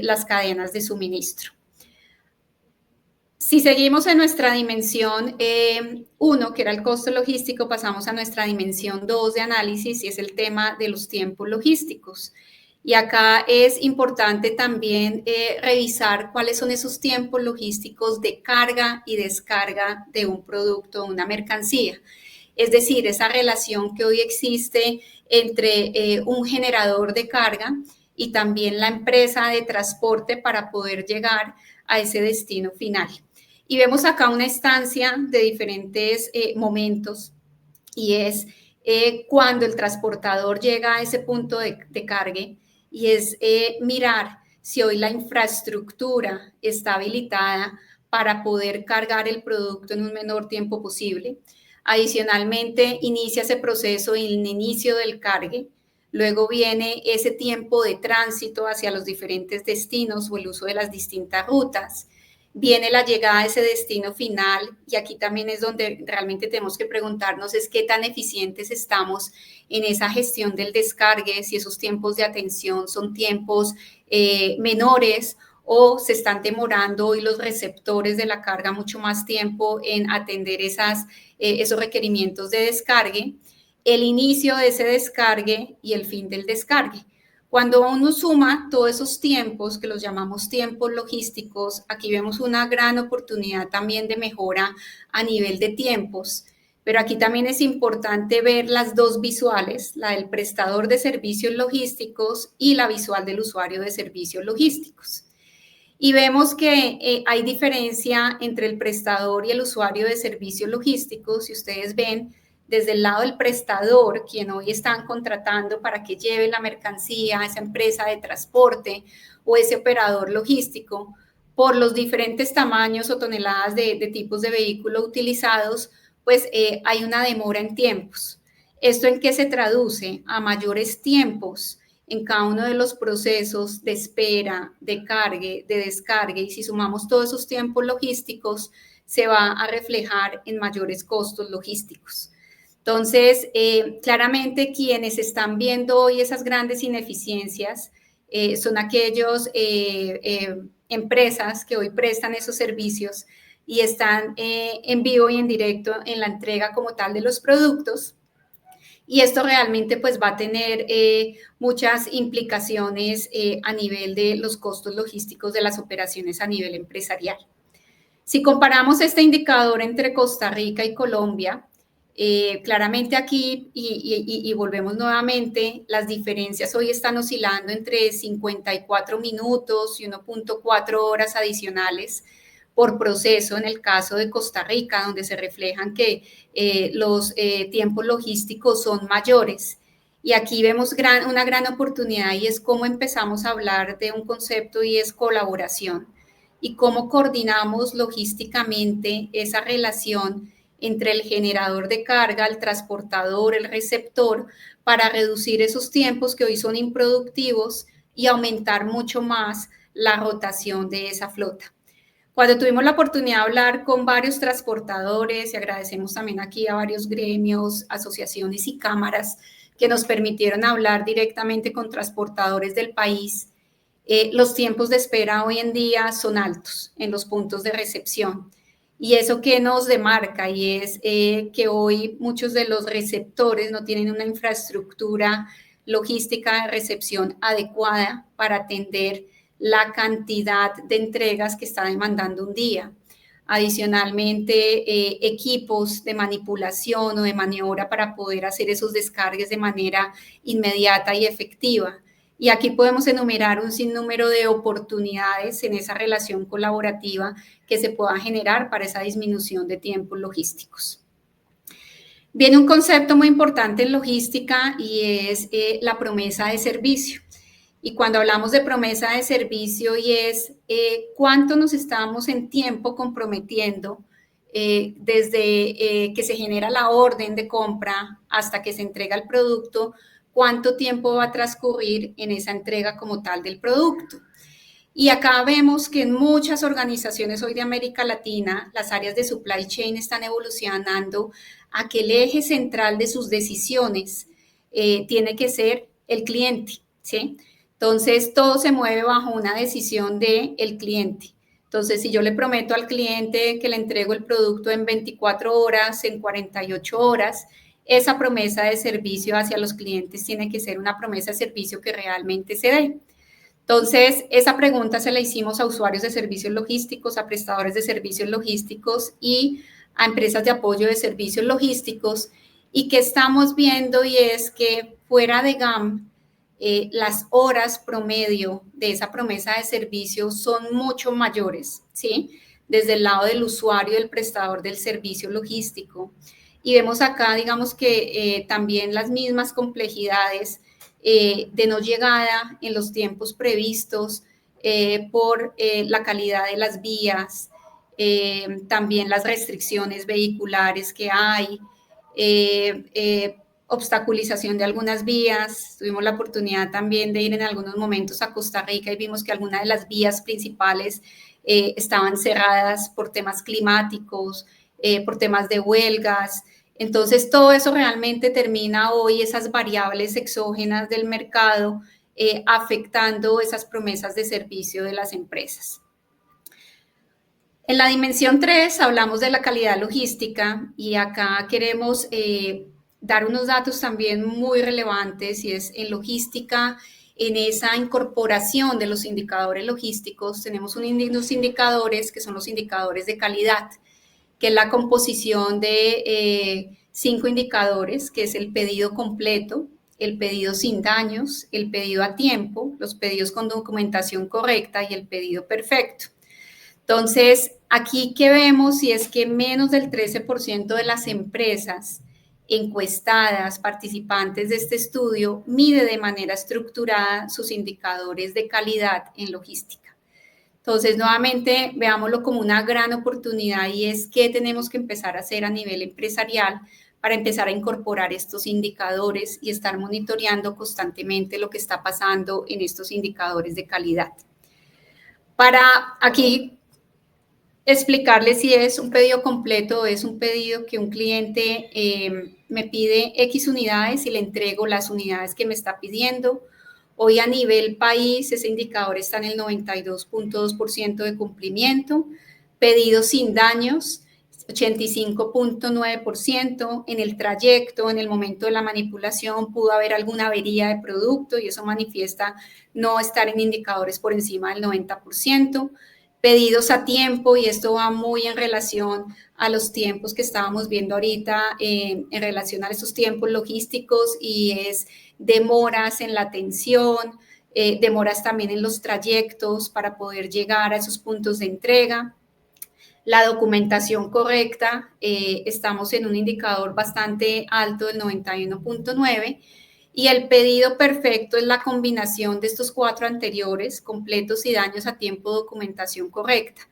las cadenas de suministro. Si seguimos en nuestra dimensión 1, que era el costo logístico, pasamos a nuestra dimensión 2 de análisis y es el tema de los tiempos logísticos. Y acá es importante también revisar cuáles son esos tiempos logísticos de carga y descarga de un producto o una mercancía. Es decir, esa relación que hoy existe entre un generador de carga y también la empresa de transporte para poder llegar a ese destino final. Y vemos acá una estancia de diferentes momentos y es cuando el transportador llega a ese punto de cargue y es mirar si hoy la infraestructura está habilitada para poder cargar el producto en un menor tiempo posible. Adicionalmente, inicia ese proceso en el inicio del cargue. Luego viene ese tiempo de tránsito hacia los diferentes destinos o el uso de las distintas rutas. Viene la llegada a ese destino final y aquí también es donde realmente tenemos que preguntarnos es qué tan eficientes estamos en esa gestión del descargue, si esos tiempos de atención son tiempos menores o se están demorando hoy los receptores de la carga mucho más tiempo en atender esos requerimientos de descargue, el inicio de ese descargue y el fin del descargue. Cuando uno suma todos esos tiempos, que los llamamos tiempos logísticos, aquí vemos una gran oportunidad también de mejora a nivel de tiempos, pero aquí también es importante ver las dos visuales, la del prestador de servicios logísticos y la visual del usuario de servicios logísticos. Y vemos que hay diferencia entre el prestador y el usuario de servicios logísticos. Si ustedes ven, desde el lado del prestador, quien hoy están contratando para que lleve la mercancía a esa empresa de transporte o ese operador logístico, por los diferentes tamaños o toneladas de tipos de vehículo utilizados, pues hay una demora en tiempos. ¿Esto en qué se traduce? A mayores tiempos en cada uno de los procesos de espera, de cargue, de descargue, y si sumamos todos esos tiempos logísticos, se va a reflejar en mayores costos logísticos. Entonces, claramente quienes están viendo hoy esas grandes ineficiencias son aquellas empresas que hoy prestan esos servicios y están en vivo y en directo en la entrega como tal de los productos. Y esto realmente pues va a tener muchas implicaciones a nivel de los costos logísticos de las operaciones a nivel empresarial. Si comparamos este indicador entre Costa Rica y Colombia, claramente aquí, y volvemos nuevamente, las diferencias hoy están oscilando entre 54 minutos y 1.4 horas adicionales por proceso en el caso de Costa Rica, donde se reflejan que los tiempos logísticos son mayores. Y aquí vemos una gran oportunidad y es cómo empezamos a hablar de un concepto y es colaboración y cómo coordinamos logísticamente esa relación entre el generador de carga, el transportador, el receptor, para reducir esos tiempos que hoy son improductivos y aumentar mucho más la rotación de esa flota. Cuando tuvimos la oportunidad de hablar con varios transportadores, y agradecemos también aquí a varios gremios, asociaciones y cámaras que nos permitieron hablar directamente con transportadores del país, los tiempos de espera hoy en día son altos en los puntos de recepción. Y eso que nos demarca y es que hoy muchos de los receptores no tienen una infraestructura logística de recepción adecuada para atender la cantidad de entregas que está demandando un día. Adicionalmente, equipos de manipulación o de maniobra para poder hacer esos descargues de manera inmediata y efectiva. Y aquí podemos enumerar un sinnúmero de oportunidades en esa relación colaborativa que se pueda generar para esa disminución de tiempos logísticos. Viene un concepto muy importante en logística y es la promesa de servicio. Y cuando hablamos de promesa de servicio y es cuánto nos estamos en tiempo comprometiendo desde que se genera la orden de compra hasta que se entrega el producto, cuánto tiempo va a transcurrir en esa entrega como tal del producto. Y acá vemos que en muchas organizaciones hoy de América Latina, las áreas de supply chain están evolucionando a que el eje central de sus decisiones tiene que ser el cliente, ¿sí? Entonces, todo se mueve bajo una decisión del cliente. Entonces, si yo le prometo al cliente que le entrego el producto en 24 horas, en 48 horas, esa promesa de servicio hacia los clientes tiene que ser una promesa de servicio que realmente se dé. Entonces, esa pregunta se la hicimos a usuarios de servicios logísticos, a prestadores de servicios logísticos y a empresas de apoyo de servicios logísticos. Y que estamos viendo y es que fuera de GAM, las horas promedio de esa promesa de servicio son mucho mayores, ¿sí? Desde el lado del usuario, del prestador del servicio logístico. Y vemos acá, digamos que también las mismas complejidades de no llegada en los tiempos previstos por la calidad de las vías, también las restricciones vehiculares que hay, obstaculización de algunas vías. Tuvimos la oportunidad también de ir en algunos momentos a Costa Rica y vimos que algunas de las vías principales estaban cerradas por temas climáticos, por temas de huelgas. Entonces, todo eso realmente termina hoy, esas variables exógenas del mercado, afectando esas promesas de servicio de las empresas. En la dimensión 3 hablamos de la calidad logística y acá queremos dar unos datos también muy relevantes y es en logística, en esa incorporación de los indicadores logísticos, tenemos unos indicadores que son los indicadores de calidad, que es la composición de 5 indicadores, que es el pedido completo, el pedido sin daños, el pedido a tiempo, los pedidos con documentación correcta y el pedido perfecto. Entonces, aquí que vemos y es que menos del 13% de las empresas encuestadas, participantes de este estudio, mide de manera estructurada sus indicadores de calidad en logística. Entonces, nuevamente, veámoslo como una gran oportunidad y es qué tenemos que empezar a hacer a nivel empresarial para empezar a incorporar estos indicadores y estar monitoreando constantemente lo que está pasando en estos indicadores de calidad. Para aquí explicarles si es un pedido completo o es un pedido que un cliente me pide X unidades y le entrego las unidades que me está pidiendo. Hoy a nivel país ese indicador está en el 92.2% de cumplimiento. Pedidos sin daños, 85.9%. En el trayecto, en el momento de la manipulación, pudo haber alguna avería de producto y eso manifiesta no estar en indicadores por encima del 90%. Pedidos a tiempo, y esto va muy en relación a los tiempos que estábamos viendo ahorita en relación a esos tiempos logísticos y es demoras en la atención, demoras también en los trayectos para poder llegar a esos puntos de entrega. La documentación correcta, estamos en un indicador bastante alto del 91.9%. Y el pedido perfecto es la combinación de estos 4 anteriores, completos y daños a tiempo, documentación correcta.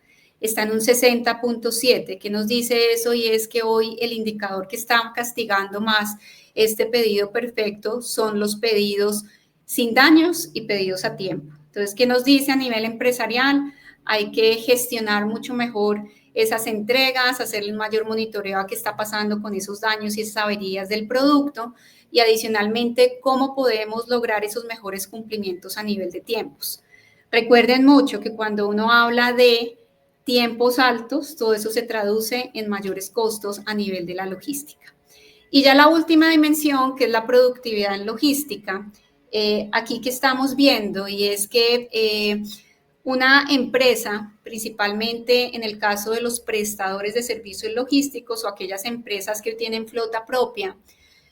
Está en un 60.7%. ¿Qué nos dice eso? Y es que hoy el indicador que está castigando más este pedido perfecto son los pedidos sin daños y pedidos a tiempo. Entonces, ¿qué nos dice a nivel empresarial? Hay que gestionar mucho mejor esas entregas, hacerle un mayor monitoreo a qué está pasando con esos daños y esas averías del producto y adicionalmente cómo podemos lograr esos mejores cumplimientos a nivel de tiempos. Recuerden mucho que cuando uno habla de tiempos altos, todo eso se traduce en mayores costos a nivel de la logística. Y ya la última dimensión, que es la productividad en logística, aquí que estamos viendo y es que una empresa, principalmente en el caso de los prestadores de servicios logísticos o aquellas empresas que tienen flota propia,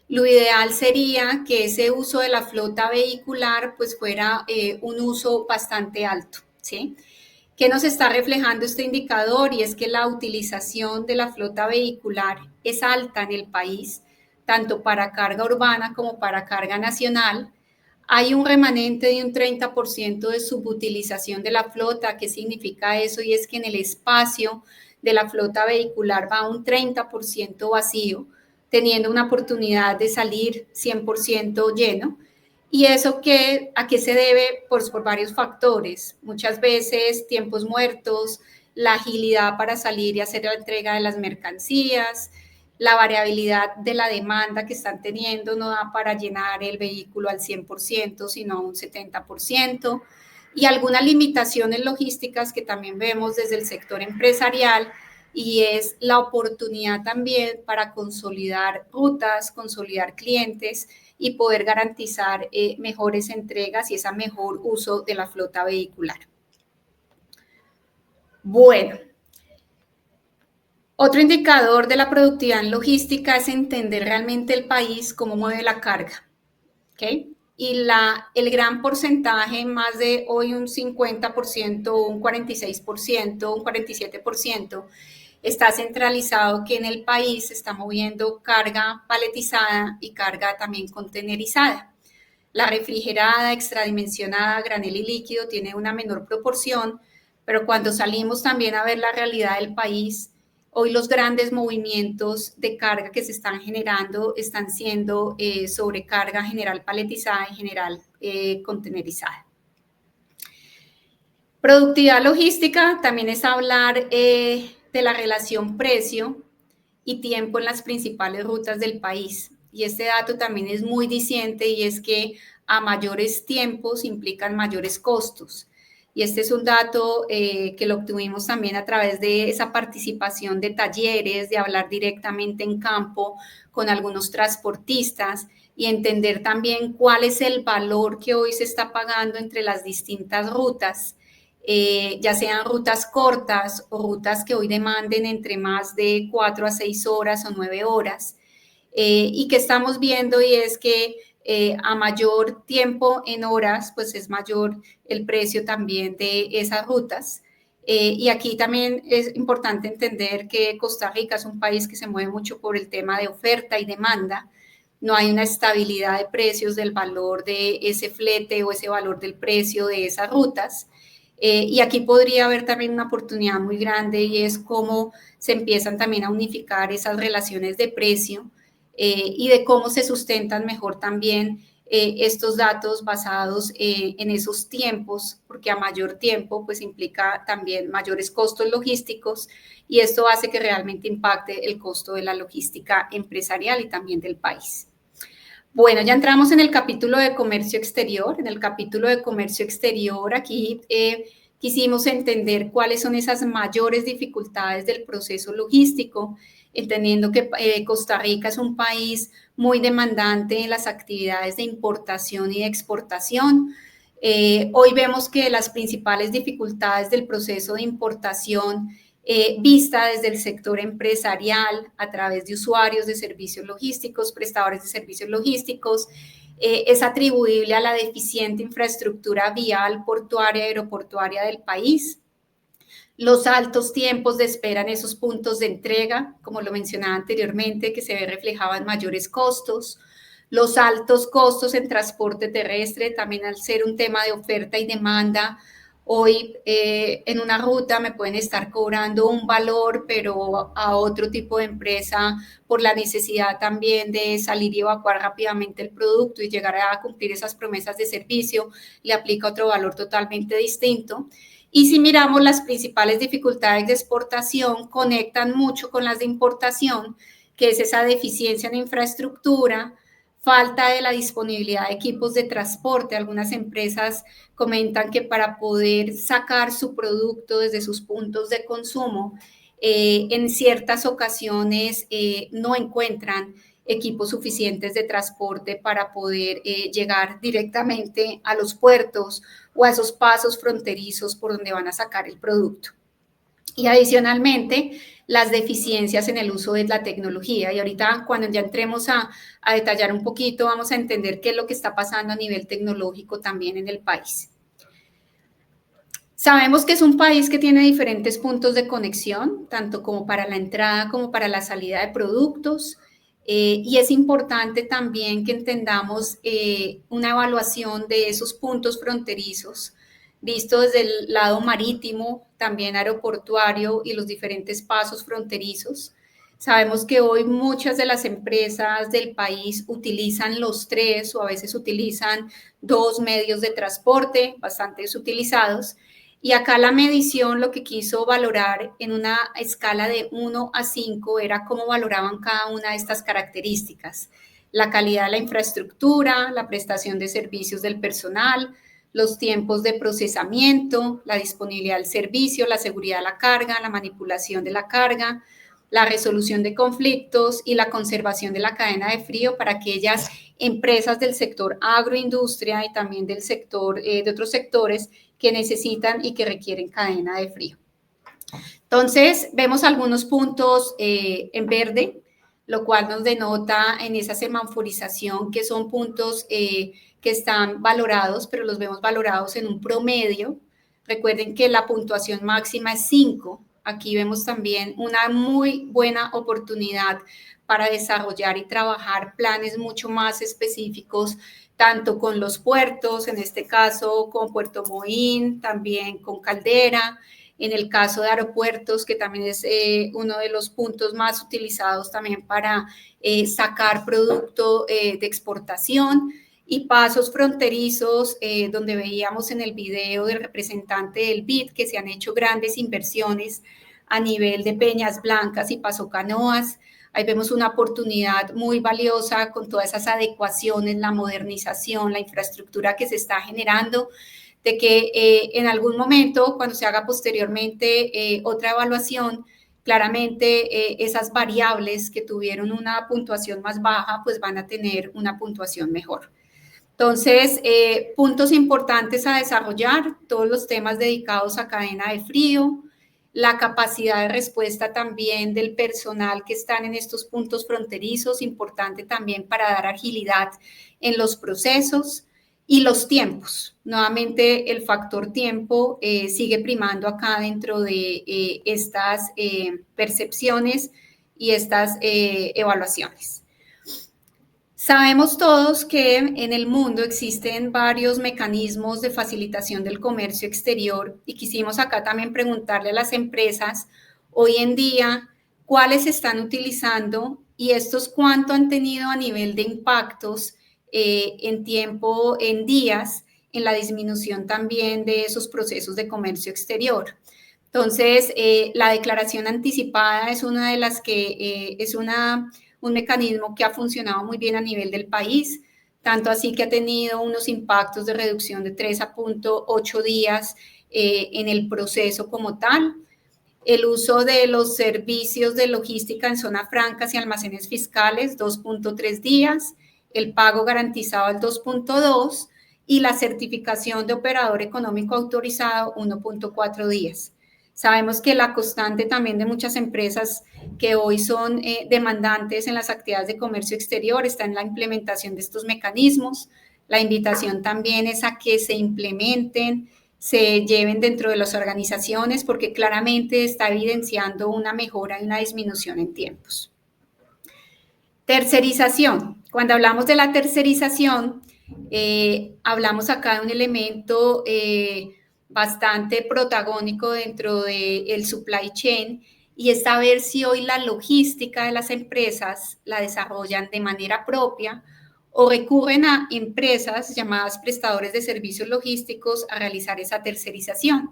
lo ideal sería que ese uso de la flota vehicular pues fuera un uso bastante alto, ¿sí? ¿Qué nos está reflejando este indicador? Y es que la utilización de la flota vehicular es alta en el país, tanto para carga urbana como para carga nacional. Hay un remanente de un 30% de subutilización de la flota. ¿Qué significa eso? Y es que en el espacio de la flota vehicular va un 30% vacío, teniendo una oportunidad de salir 100% lleno. ¿Y eso a qué se debe? Pues por varios factores. Muchas veces tiempos muertos, la agilidad para salir y hacer la entrega de las mercancías, la variabilidad de la demanda que están teniendo no da para llenar el vehículo al 100%, sino a un 70%, y algunas limitaciones logísticas que también vemos desde el sector empresarial, y es la oportunidad también para consolidar rutas, consolidar clientes y poder garantizar mejores entregas y ese mejor uso de la flota vehicular. Bueno, otro indicador de la productividad en logística es entender realmente el país, cómo mueve la carga, ¿ok? Y el gran porcentaje, más de hoy un 50%, un 46%, un 47%, está centralizado que en el país se está moviendo carga paletizada y carga también contenerizada. La refrigerada, extradimensionada, granel y líquido tiene una menor proporción, pero cuando salimos también a ver la realidad del país, hoy los grandes movimientos de carga que se están generando están siendo sobrecarga general paletizada y general contenerizada. Productividad logística también es hablar de la relación precio y tiempo en las principales rutas del país. Y este dato también es muy diciente y es que a mayores tiempos implican mayores costos. Y este es un dato que lo obtuvimos también a través de esa participación de talleres, de hablar directamente en campo con algunos transportistas y entender también cuál es el valor que hoy se está pagando entre las distintas rutas, ya sean rutas cortas o rutas que hoy demanden entre más de 4 a 6 horas o 9 horas. Y que estamos viendo y es que a mayor tiempo en horas, pues es mayor el precio también de esas rutas. Y aquí también es importante entender que Costa Rica es un país que se mueve mucho por el tema de oferta y demanda. No hay una estabilidad de precios del valor de ese flete o ese valor del precio de esas rutas. Y aquí podría haber también una oportunidad muy grande y es cómo se empiezan también a unificar esas relaciones de precio y de cómo se sustentan mejor también estos datos basados en esos tiempos, porque a mayor tiempo pues implica también mayores costos logísticos y esto hace que realmente impacte el costo de la logística empresarial y también del país. Bueno, ya entramos en el capítulo de comercio exterior. En el capítulo de comercio exterior aquí quisimos entender cuáles son esas mayores dificultades del proceso logístico, entendiendo que Costa Rica es un país muy demandante en las actividades de importación y de exportación. Hoy vemos que las principales dificultades del proceso de importación vista desde el sector empresarial a través de usuarios de servicios logísticos, prestadores de servicios logísticos, es atribuible a la deficiente infraestructura vial, portuaria y aeroportuaria del país. Los altos tiempos de espera en esos puntos de entrega, como lo mencionaba anteriormente, que se ve reflejado en mayores costos. Los altos costos en transporte terrestre, también al ser un tema de oferta y demanda, Hoy en una ruta me pueden estar cobrando un valor, pero a otro tipo de empresa por la necesidad también de salir y evacuar rápidamente el producto y llegar a cumplir esas promesas de servicio, le aplica otro valor totalmente distinto. Y si miramos las principales dificultades de exportación, conectan mucho con las de importación, que es esa deficiencia en infraestructura, falta de la disponibilidad de equipos de transporte. Algunas empresas comentan que para poder sacar su producto desde sus puntos de consumo, en ciertas ocasiones no encuentran equipos suficientes de transporte para poder llegar directamente a los puertos o a esos pasos fronterizos por donde van a sacar el producto. Y adicionalmente, las deficiencias en el uso de la tecnología. Y ahorita, cuando ya entremos a detallar un poquito, vamos a entender qué es lo que está pasando a nivel tecnológico también en el país. Sabemos que es un país que tiene diferentes puntos de conexión, tanto como para la entrada como para la salida de productos. Y es importante también que entendamos una evaluación de esos puntos fronterizos, visto desde el lado marítimo, también aeroportuario y los diferentes pasos fronterizos. Sabemos que hoy muchas de las empresas del país utilizan los 3 o a veces utilizan 2 medios de transporte, bastante utilizados. Y acá la medición lo que quiso valorar en una escala de 1 a 5 era cómo valoraban cada una de estas características. La calidad de la infraestructura, la prestación de servicios del personal, los tiempos de procesamiento, la disponibilidad del servicio, la seguridad de la carga, la manipulación de la carga, la resolución de conflictos y la conservación de la cadena de frío para aquellas empresas del sector agroindustria y también del sector, de otros sectores que necesitan y que requieren cadena de frío. Entonces, vemos algunos puntos en verde, lo cual nos denota en esa semanforización que son puntos que están valorados, pero los vemos valorados en un promedio. Recuerden que la puntuación máxima es 5. Aquí vemos también una muy buena oportunidad para desarrollar y trabajar planes mucho más específicos, tanto con los puertos, en este caso con Puerto Moín, también con Caldera, en el caso de aeropuertos, que también es uno de los puntos más utilizados también para sacar producto de exportación, y pasos fronterizos, donde veíamos en el video del representante del BID que se han hecho grandes inversiones a nivel de Peñas Blancas y Paso Canoas. Ahí vemos una oportunidad muy valiosa con todas esas adecuaciones, la modernización, la infraestructura que se está generando, de que en algún momento, cuando se haga posteriormente otra evaluación, claramente esas variables que tuvieron una puntuación más baja, pues van a tener una puntuación mejor. Entonces, puntos importantes a desarrollar, todos los temas dedicados a cadena de frío, la capacidad de respuesta también del personal que están en estos puntos fronterizos, importante también para dar agilidad en los procesos, y los tiempos. Nuevamente, el factor tiempo sigue primando acá dentro de estas percepciones y estas evaluaciones. Sabemos todos que en el mundo existen varios mecanismos de facilitación del comercio exterior y quisimos acá también preguntarle a las empresas hoy en día cuáles están utilizando y estos cuánto han tenido a nivel de impactos en tiempo, en días, en la disminución también de esos procesos de comercio exterior. Entonces, la declaración anticipada es una de las que es un mecanismo que ha funcionado muy bien a nivel del país, tanto así que ha tenido unos impactos de reducción de 3 a 0.8 días en el proceso como tal. El uso de los servicios de logística en zona francas y almacenes fiscales, 2.3 días, el pago garantizado al 2.2 y la certificación de operador económico autorizado, 1.4 días. Sabemos que la constante también de muchas empresas que hoy son demandantes en las actividades de comercio exterior está en la implementación de estos mecanismos. La invitación también es a que se implementen, se lleven dentro de las organizaciones porque claramente está evidenciando una mejora y una disminución en tiempos. Tercerización. Cuando hablamos de la tercerización, hablamos acá de un elemento bastante protagónico dentro del supply chain, y es saber si hoy la logística de las empresas la desarrollan de manera propia o recurren a empresas llamadas prestadores de servicios logísticos a realizar esa tercerización.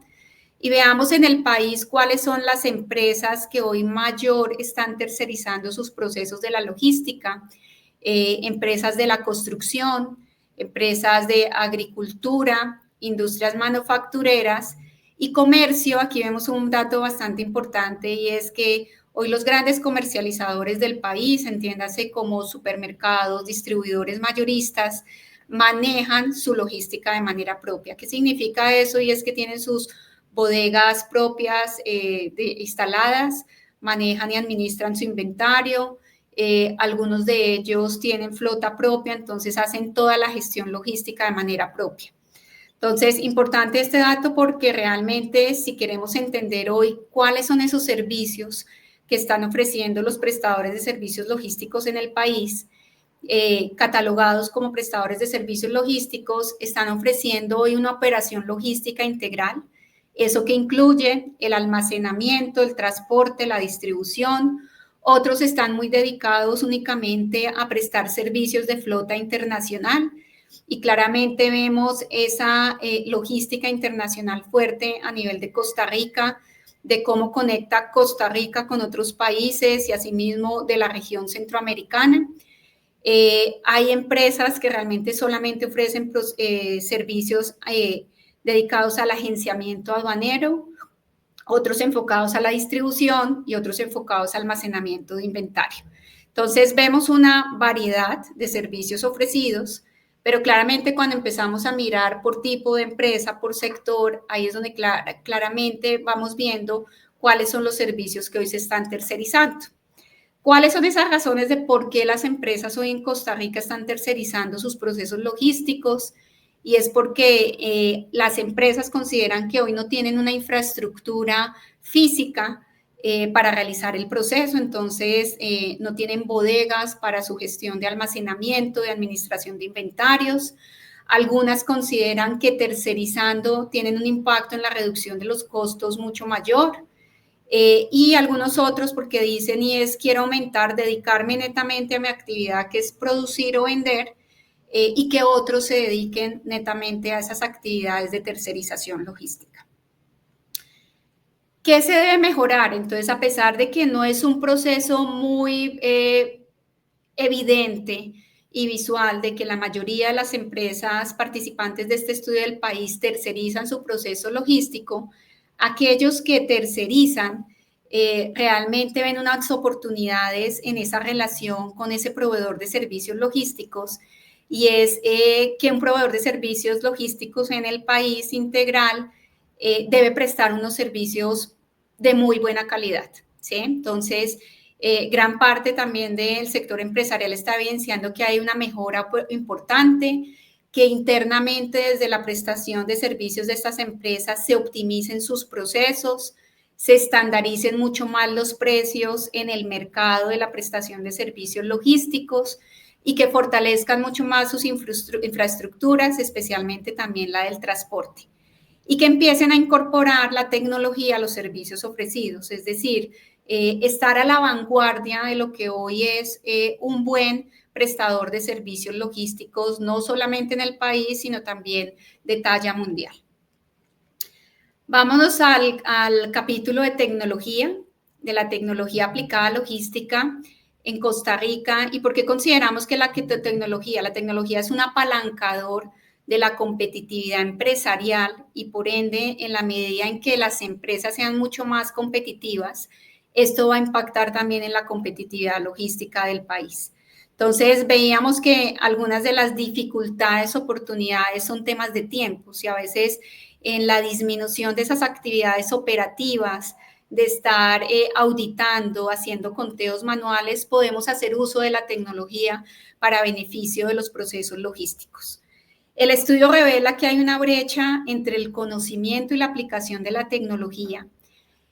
Y veamos en el país cuáles son las empresas que hoy mayor están tercerizando sus procesos de la logística. Empresas de la construcción, empresas de agricultura, industrias manufactureras y comercio. Aquí vemos un dato bastante importante, y es que hoy los grandes comercializadores del país, entiéndase como supermercados, distribuidores mayoristas, manejan su logística de manera propia. ¿Qué significa eso? Y es que tienen sus bodegas propias instaladas, manejan y administran su inventario. Algunos de ellos tienen flota propia, entonces hacen toda la gestión logística de manera propia. Entonces, importante este dato porque realmente si queremos entender hoy cuáles son esos servicios que están ofreciendo los prestadores de servicios logísticos en el país, catalogados como prestadores de servicios logísticos, están ofreciendo hoy una operación logística integral, eso que incluye el almacenamiento, el transporte, la distribución. Otros están muy dedicados únicamente a prestar servicios de flota internacional, y claramente vemos esa logística internacional fuerte a nivel de Costa Rica, de cómo conecta Costa Rica con otros países y asimismo de la región centroamericana. Hay empresas que realmente solamente ofrecen servicios dedicados al agenciamiento aduanero, otros enfocados a la distribución y otros enfocados al almacenamiento de inventario. Entonces, vemos una variedad de servicios ofrecidos, pero claramente cuando empezamos a mirar por tipo de empresa, por sector, ahí es donde claramente vamos viendo cuáles son los servicios que hoy se están tercerizando. ¿Cuáles son esas razones de por qué las empresas hoy en Costa Rica están tercerizando sus procesos logísticos? Y es porque las empresas consideran que hoy no tienen una infraestructura física para realizar el proceso, entonces no tienen bodegas para su gestión de almacenamiento, de administración de inventarios. Algunas consideran que tercerizando tienen un impacto en la reducción de los costos mucho mayor. Y algunos otros porque dicen, y es quiero aumentar, dedicarme netamente a mi actividad que es producir o vender, y que otros se dediquen netamente a esas actividades de tercerización logística. ¿Qué se debe mejorar? Entonces, a pesar de que no es un proceso muy evidente y visual de que la mayoría de las empresas participantes de este estudio del país tercerizan su proceso logístico, aquellos que tercerizan realmente ven unas oportunidades en esa relación con ese proveedor de servicios logísticos, y es que un proveedor de servicios logísticos en el país integral debe prestar unos servicios de muy buena calidad, ¿sí? Entonces, gran parte también del sector empresarial está evidenciando que hay una mejora importante, que internamente desde la prestación de servicios de estas empresas se optimicen sus procesos, se estandaricen mucho más los precios en el mercado de la prestación de servicios logísticos y que fortalezcan mucho más sus infraestructuras, especialmente también la del transporte, y que empiecen a incorporar la tecnología a los servicios ofrecidos, es decir, estar a la vanguardia de lo que hoy es un buen prestador de servicios logísticos, no solamente en el país, sino también de talla mundial. Vámonos al capítulo de tecnología, de la tecnología aplicada a logística en Costa Rica, y por qué consideramos que la tecnología es un apalancador de la competitividad empresarial, y por ende, en la medida en que las empresas sean mucho más competitivas, esto va a impactar también en la competitividad logística del país. Entonces, veíamos que algunas de las dificultades, oportunidades son temas de tiempos, y a veces en la disminución de esas actividades operativas, de estar auditando, haciendo conteos manuales, podemos hacer uso de la tecnología para beneficio de los procesos logísticos. El estudio revela que hay una brecha entre el conocimiento y la aplicación de la tecnología.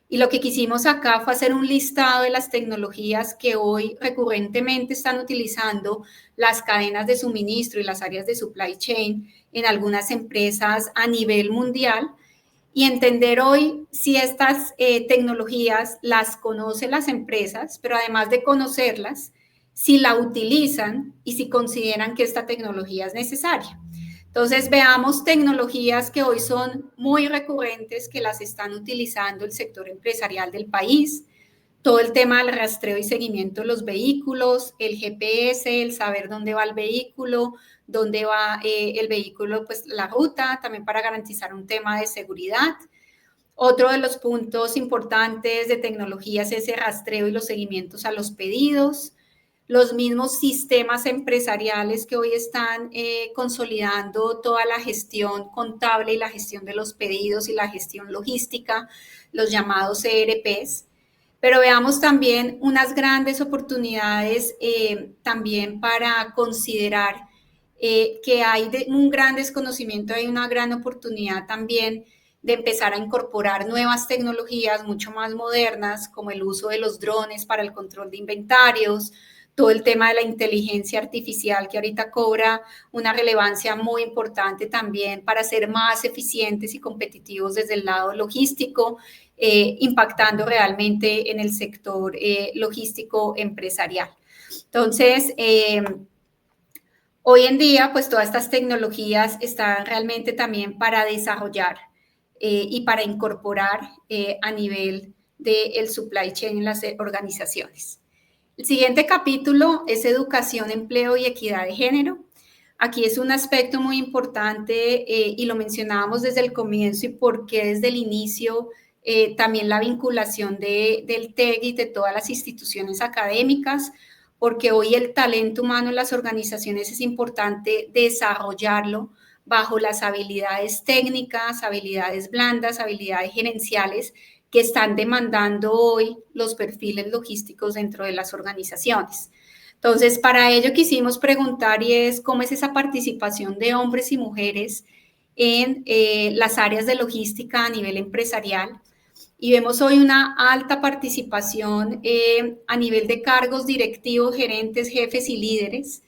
Y lo que quisimos acá fue hacer un listado de las tecnologías que hoy recurrentemente están utilizando las cadenas de suministro y las áreas de supply chain en algunas empresas a nivel mundial, y entender hoy si estas tecnologías las conocen las empresas, pero además de conocerlas, si la utilizan y si consideran que esta tecnología es necesaria. Entonces, veamos tecnologías que hoy son muy recurrentes, que las están utilizando el sector empresarial del país. Todo el tema del rastreo y seguimiento de los vehículos, el GPS, el saber dónde va el vehículo, dónde va el vehículo, pues la ruta, también para garantizar un tema de seguridad. Otro de los puntos importantes de tecnologías es el rastreo y los seguimientos a los pedidos. Los mismos sistemas empresariales que hoy están consolidando toda la gestión contable y la gestión de los pedidos y la gestión logística, los llamados ERPs. Pero veamos también unas grandes oportunidades también para considerar que hay un gran desconocimiento, hay una gran oportunidad también de empezar a incorporar nuevas tecnologías mucho más modernas, como el uso de los drones para el control de inventarios, todo el tema de la inteligencia artificial que ahorita cobra una relevancia muy importante también para ser más eficientes y competitivos desde el lado logístico, impactando realmente en el sector logístico empresarial. Entonces, hoy en día, pues todas estas tecnologías están realmente también para desarrollar y para incorporar a nivel del supply chain en las organizaciones. El siguiente capítulo es educación, empleo y equidad de género. Aquí es un aspecto muy importante y lo mencionábamos desde el comienzo y porque desde el inicio también la vinculación del TEC y de todas las instituciones académicas, porque hoy el talento humano en las organizaciones es importante desarrollarlo bajo las habilidades técnicas, habilidades blandas, habilidades gerenciales que están demandando hoy los perfiles logísticos dentro de las organizaciones. Entonces, para ello quisimos preguntar y es cómo es esa participación de hombres y mujeres en las áreas de logística a nivel empresarial. Y vemos hoy una alta participación a nivel de cargos directivos, gerentes, jefes y líderes.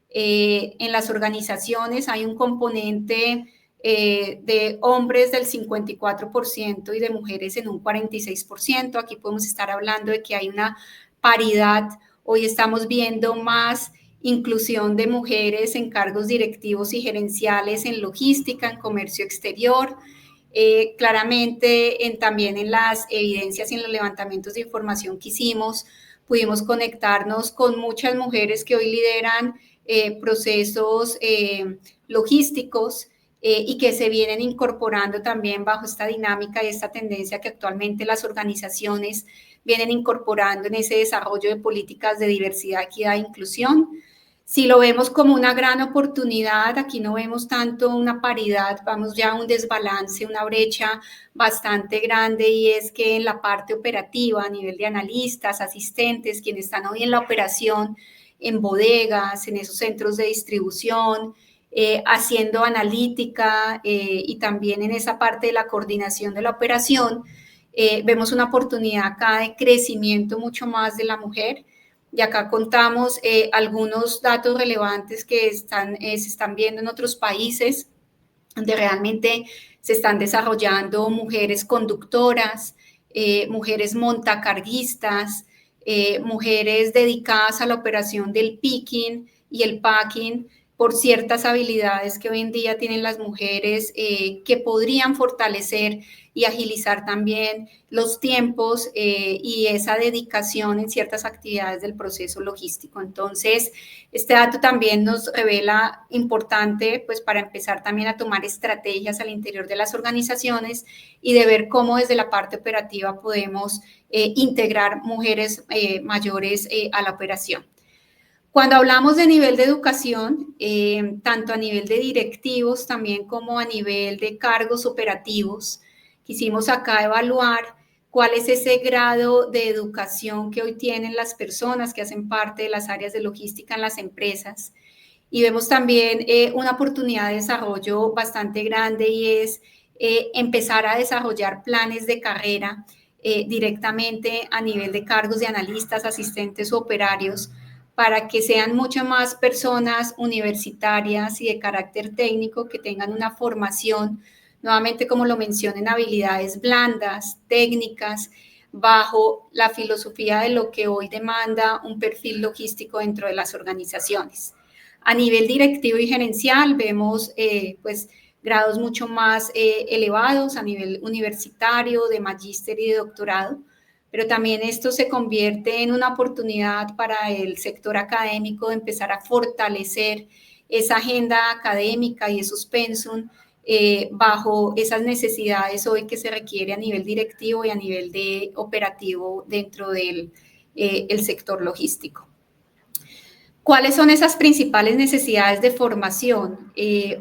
En las organizaciones hay un componente de hombres del 54% y de mujeres en un 46%. Aquí podemos estar hablando de que hay una paridad. Hoy estamos viendo más inclusión de mujeres en cargos directivos y gerenciales en logística, en comercio exterior. Claramente también en las evidencias y en los levantamientos de información que hicimos, pudimos conectarnos con muchas mujeres que hoy lideran procesos logísticos y que se vienen incorporando también bajo esta dinámica y esta tendencia que actualmente las organizaciones vienen incorporando en ese desarrollo de políticas de diversidad, equidad e inclusión. Si lo vemos como una gran oportunidad, aquí no vemos tanto una paridad, vamos ya a un desbalance, una brecha bastante grande, y es que en la parte operativa, a nivel de analistas, asistentes, quienes están hoy en la operación, en bodegas, en esos centros de distribución, haciendo analítica y también en esa parte de la coordinación de la operación, vemos una oportunidad acá de crecimiento mucho más de la mujer. Y acá contamos algunos datos relevantes que se están viendo en otros países, donde realmente se están desarrollando mujeres conductoras, mujeres montacarguistas, mujeres dedicadas a la operación del picking y el packing, por ciertas habilidades que hoy en día tienen las mujeres que podrían fortalecer y agilizar también los tiempos y esa dedicación en ciertas actividades del proceso logístico. Entonces, este dato también nos revela importante, pues, para empezar también a tomar estrategias al interior de las organizaciones y de ver cómo desde la parte operativa podemos integrar mujeres mayores a la operación. Cuando hablamos de nivel de educación, tanto a nivel de directivos también como a nivel de cargos operativos, quisimos acá evaluar cuál es ese grado de educación que hoy tienen las personas que hacen parte de las áreas de logística en las empresas. Y vemos también una oportunidad de desarrollo bastante grande, y es empezar a desarrollar planes de carrera directamente a nivel de cargos de analistas, asistentes o operarios, para que sean mucho más personas universitarias y de carácter técnico que tengan una formación nuevamente como lo mencioné, en habilidades blandas, técnicas, bajo la filosofía de lo que hoy demanda un perfil logístico dentro de las organizaciones. A nivel directivo y gerencial vemos pues grados mucho más elevados a nivel universitario, de magíster y de doctorado, pero también esto se convierte en una oportunidad para el sector académico de empezar a fortalecer esa agenda académica y esos pensum bajo esas necesidades hoy que se requiere a nivel directivo y a nivel de operativo dentro del el sector logístico. ¿Cuáles son esas principales necesidades de formación?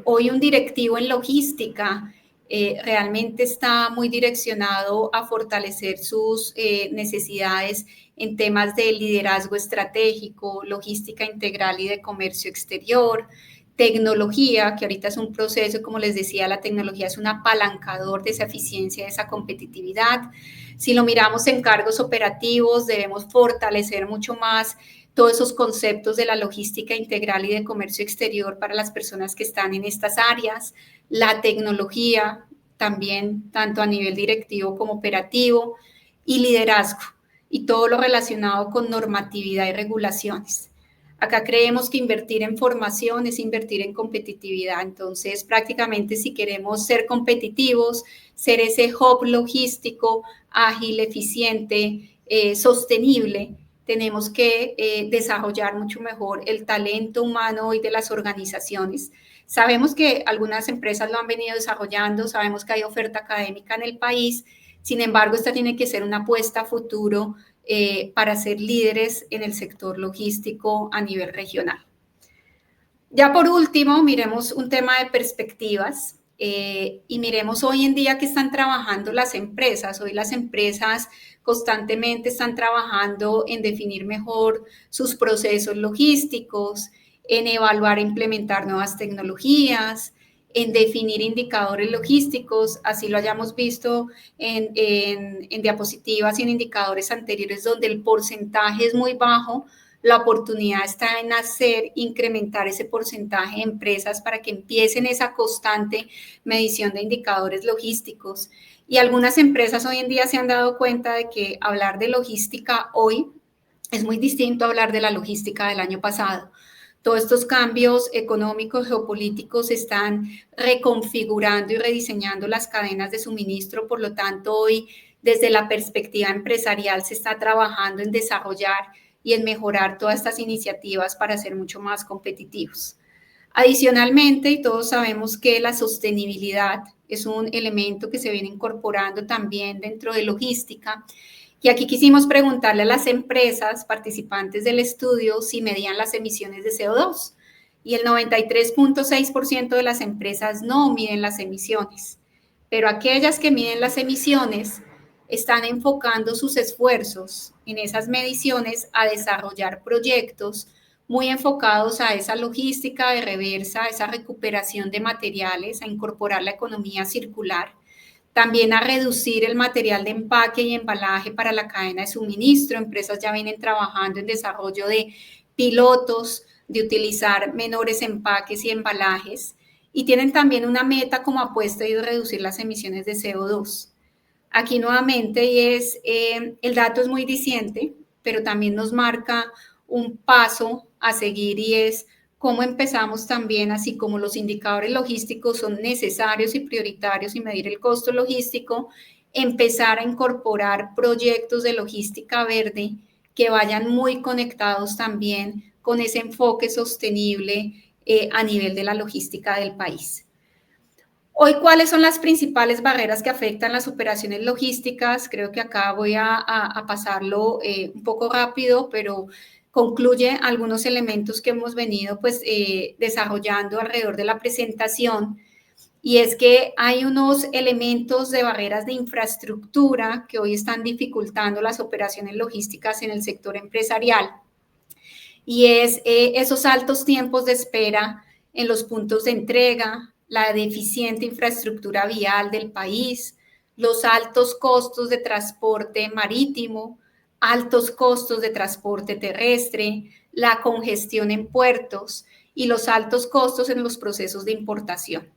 Hoy un directivo en logística realmente está muy direccionado a fortalecer sus necesidades en temas de liderazgo estratégico, logística integral y de comercio exterior, tecnología, que ahorita es un proceso, como les decía, la tecnología es un apalancador de esa eficiencia, de esa competitividad. Si lo miramos en cargos operativos, debemos fortalecer mucho más todos esos conceptos de la logística integral y de comercio exterior para las personas que están en estas áreas, la tecnología también, tanto a nivel directivo como operativo, y liderazgo, y todo lo relacionado con normatividad y regulaciones. Acá creemos que invertir en formación es invertir en competitividad, entonces prácticamente si queremos ser competitivos, ser ese hub logístico ágil, eficiente, sostenible, tenemos que desarrollar mucho mejor el talento humano hoy de las organizaciones. Sabemos que algunas empresas lo han venido desarrollando, sabemos que hay oferta académica en el país, sin embargo, esta tiene que ser una apuesta a futuro para ser líderes en el sector logístico a nivel regional. Ya por último, miremos un tema de perspectivas y miremos hoy en día que están trabajando las empresas. Hoy las empresas constantemente están trabajando en definir mejor sus procesos logísticos, en evaluar e implementar nuevas tecnologías, en definir indicadores logísticos, así lo hayamos visto en diapositivas y en indicadores anteriores donde el porcentaje es muy bajo. La oportunidad está en incrementar ese porcentaje de empresas para que empiecen esa constante medición de indicadores logísticos. Y algunas empresas hoy en día se han dado cuenta de que hablar de logística hoy es muy distinto a hablar de la logística del año pasado. Todos estos cambios económicos, geopolíticos están reconfigurando y rediseñando las cadenas de suministro, por lo tanto hoy desde la perspectiva empresarial se está trabajando en desarrollar y en mejorar todas estas iniciativas para ser mucho más competitivos. Adicionalmente, y todos sabemos que la sostenibilidad es un elemento que se viene incorporando también dentro de logística, y aquí quisimos preguntarle a las empresas participantes del estudio si medían las emisiones de CO2, y el 93.6% de las empresas no miden las emisiones, pero aquellas que miden las emisiones están enfocando sus esfuerzos en esas mediciones a desarrollar proyectos muy enfocados a esa logística de reversa, a esa recuperación de materiales, a incorporar la economía circular, también a reducir el material de empaque y embalaje para la cadena de suministro. Empresas ya vienen trabajando en desarrollo de pilotos, de utilizar menores empaques y embalajes, y tienen también una meta como apuesta de reducir las emisiones de CO2. Aquí nuevamente el dato es muy diciente, pero también nos marca un paso a seguir y es cómo empezamos también, así como los indicadores logísticos son necesarios y prioritarios y medir el costo logístico, empezar a incorporar proyectos de logística verde que vayan muy conectados también con ese enfoque sostenible a nivel de la logística del país. Hoy, ¿cuáles son las principales barreras que afectan las operaciones logísticas? Creo que acá voy a pasarlo un poco rápido, pero concluye algunos elementos que hemos venido pues, desarrollando alrededor de la presentación, y es que hay unos elementos de barreras de infraestructura que hoy están dificultando las operaciones logísticas en el sector empresarial, y es esos altos tiempos de espera en los puntos de entrega, la deficiente infraestructura vial del país, los altos costos de transporte marítimo, altos costos de transporte terrestre, la congestión en puertos y los altos costos en los procesos de importación.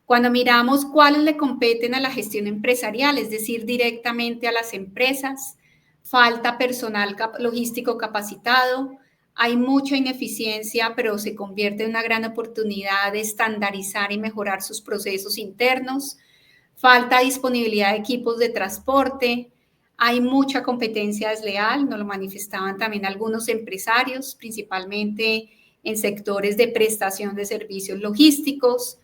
Cuando miramos cuáles le competen a la gestión empresarial, es decir, directamente a las empresas, falta personal logístico capacitado, hay mucha ineficiencia, pero se convierte en una gran oportunidad de estandarizar y mejorar sus procesos internos, falta disponibilidad de equipos de transporte, hay mucha competencia desleal, nos lo manifestaban también algunos empresarios, principalmente en sectores de prestación de servicios logísticos,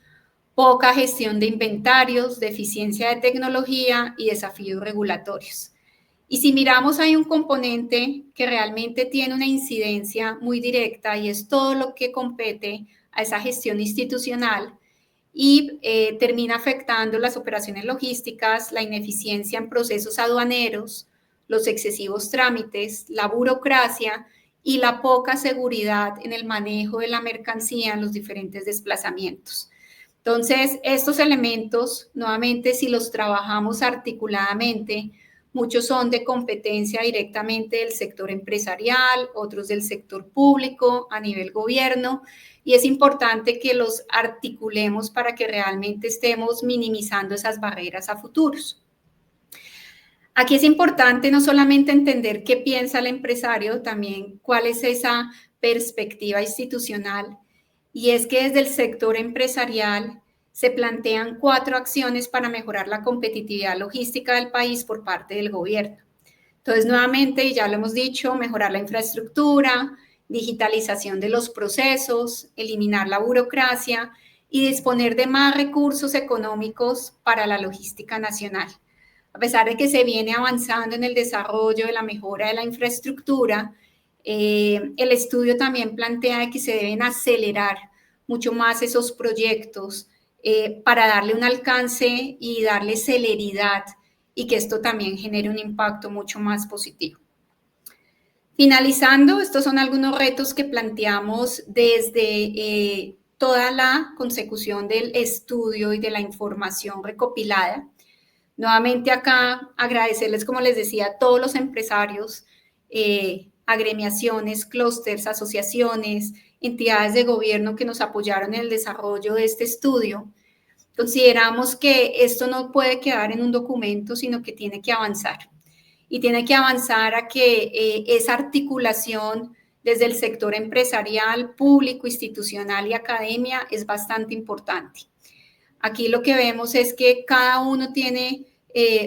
poca gestión de inventarios, deficiencia de tecnología y desafíos regulatorios. Y si miramos, hay un componente que realmente tiene una incidencia muy directa y es todo lo que compete a esa gestión institucional y termina afectando las operaciones logísticas, la ineficiencia en procesos aduaneros, los excesivos trámites, la burocracia y la poca seguridad en el manejo de la mercancía en los diferentes desplazamientos. Entonces, estos elementos, nuevamente, si los trabajamos articuladamente, muchos son de competencia directamente del sector empresarial, otros del sector público, a nivel gobierno, y es importante que los articulemos para que realmente estemos minimizando esas barreras a futuros. Aquí es importante no solamente entender qué piensa el empresario, también cuál es esa perspectiva institucional, y es que desde el sector empresarial se plantean 4 acciones para mejorar la competitividad logística del país por parte del gobierno. Entonces, nuevamente, ya lo hemos dicho, mejorar la infraestructura, digitalización de los procesos, eliminar la burocracia y disponer de más recursos económicos para la logística nacional. A pesar de que se viene avanzando en el desarrollo de la mejora de la infraestructura, el estudio también plantea que se deben acelerar mucho más esos proyectos para darle un alcance y darle celeridad y que esto también genere un impacto mucho más positivo. Finalizando, estos son algunos retos que planteamos desde toda la consecución del estudio y de la información recopilada. Nuevamente acá agradecerles, como les decía, a todos los empresarios, agremiaciones, clústeres, asociaciones, entidades de gobierno que nos apoyaron en el desarrollo de este estudio. Consideramos que esto no puede quedar en un documento, sino que tiene que avanzar. Y tiene que avanzar a que esa articulación desde el sector empresarial, público, institucional y academia es bastante importante. Aquí lo que vemos es que cada uno tiene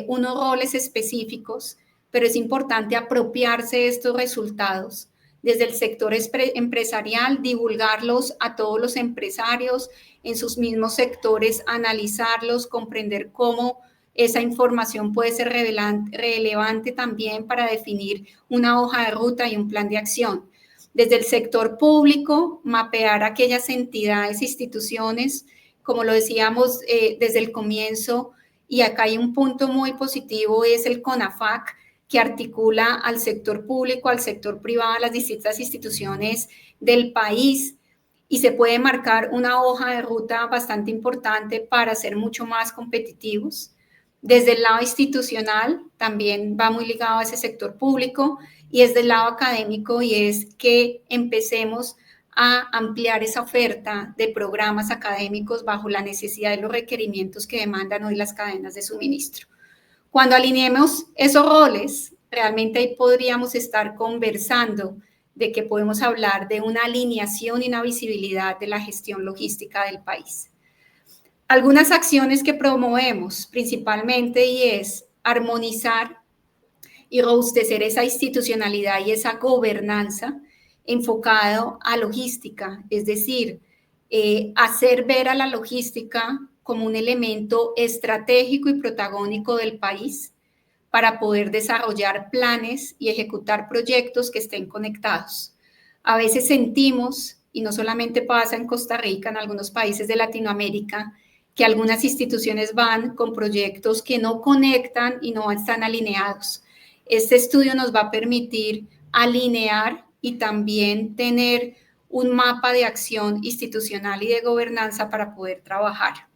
unos roles específicos, pero es importante apropiarse de estos resultados desde el sector empresarial, divulgarlos a todos los empresarios en sus mismos sectores, analizarlos, comprender cómo esa información puede ser relevante también para definir una hoja de ruta y un plan de acción. Desde el sector público, mapear aquellas entidades, instituciones, como lo decíamos desde el comienzo, y acá hay un punto muy positivo, es el CONAFAC, que articula al sector público, al sector privado, a las distintas instituciones del país, y se puede marcar una hoja de ruta bastante importante para ser mucho más competitivos. Desde el lado institucional, también va muy ligado a ese sector público, y desde el lado académico, y es que empecemos a ampliar esa oferta de programas académicos bajo la necesidad de los requerimientos que demandan hoy las cadenas de suministro. Cuando alineemos esos roles, realmente ahí podríamos estar conversando de que podemos hablar de una alineación y una visibilidad de la gestión logística del país. Algunas acciones que promovemos principalmente y es armonizar y robustecer esa institucionalidad y esa gobernanza enfocado a logística, es decir, hacer ver a la logística como un elemento estratégico y protagónico del país para poder desarrollar planes y ejecutar proyectos que estén conectados. A veces sentimos, y no solamente pasa en Costa Rica, en algunos países de Latinoamérica, que algunas instituciones van con proyectos que no conectan y no están alineados. Este estudio nos va a permitir alinear y también tener un mapa de acción institucional y de gobernanza para poder trabajar.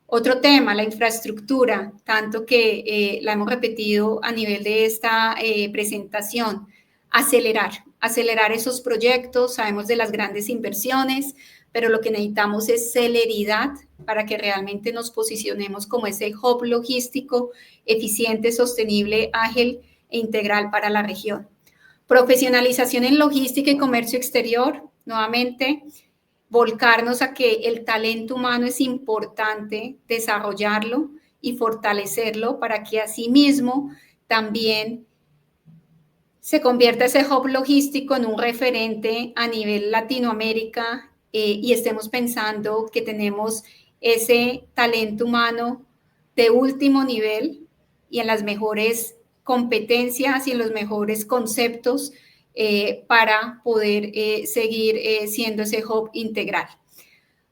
Otro tema, la infraestructura, tanto que la hemos repetido a nivel de esta presentación, acelerar. acelerar esos proyectos, sabemos de las grandes inversiones, pero lo que necesitamos es celeridad para que realmente nos posicionemos como ese hub logístico eficiente, sostenible, ágil e integral para la región. Profesionalización en logística y comercio exterior, nuevamente, volcarnos a que el talento humano es importante, desarrollarlo y fortalecerlo para que asimismo también se convierta ese hub logístico en un referente a nivel Latinoamérica y estemos pensando que tenemos ese talento humano de último nivel y en las mejores competencias y en los mejores conceptos para poder seguir siendo ese hub integral.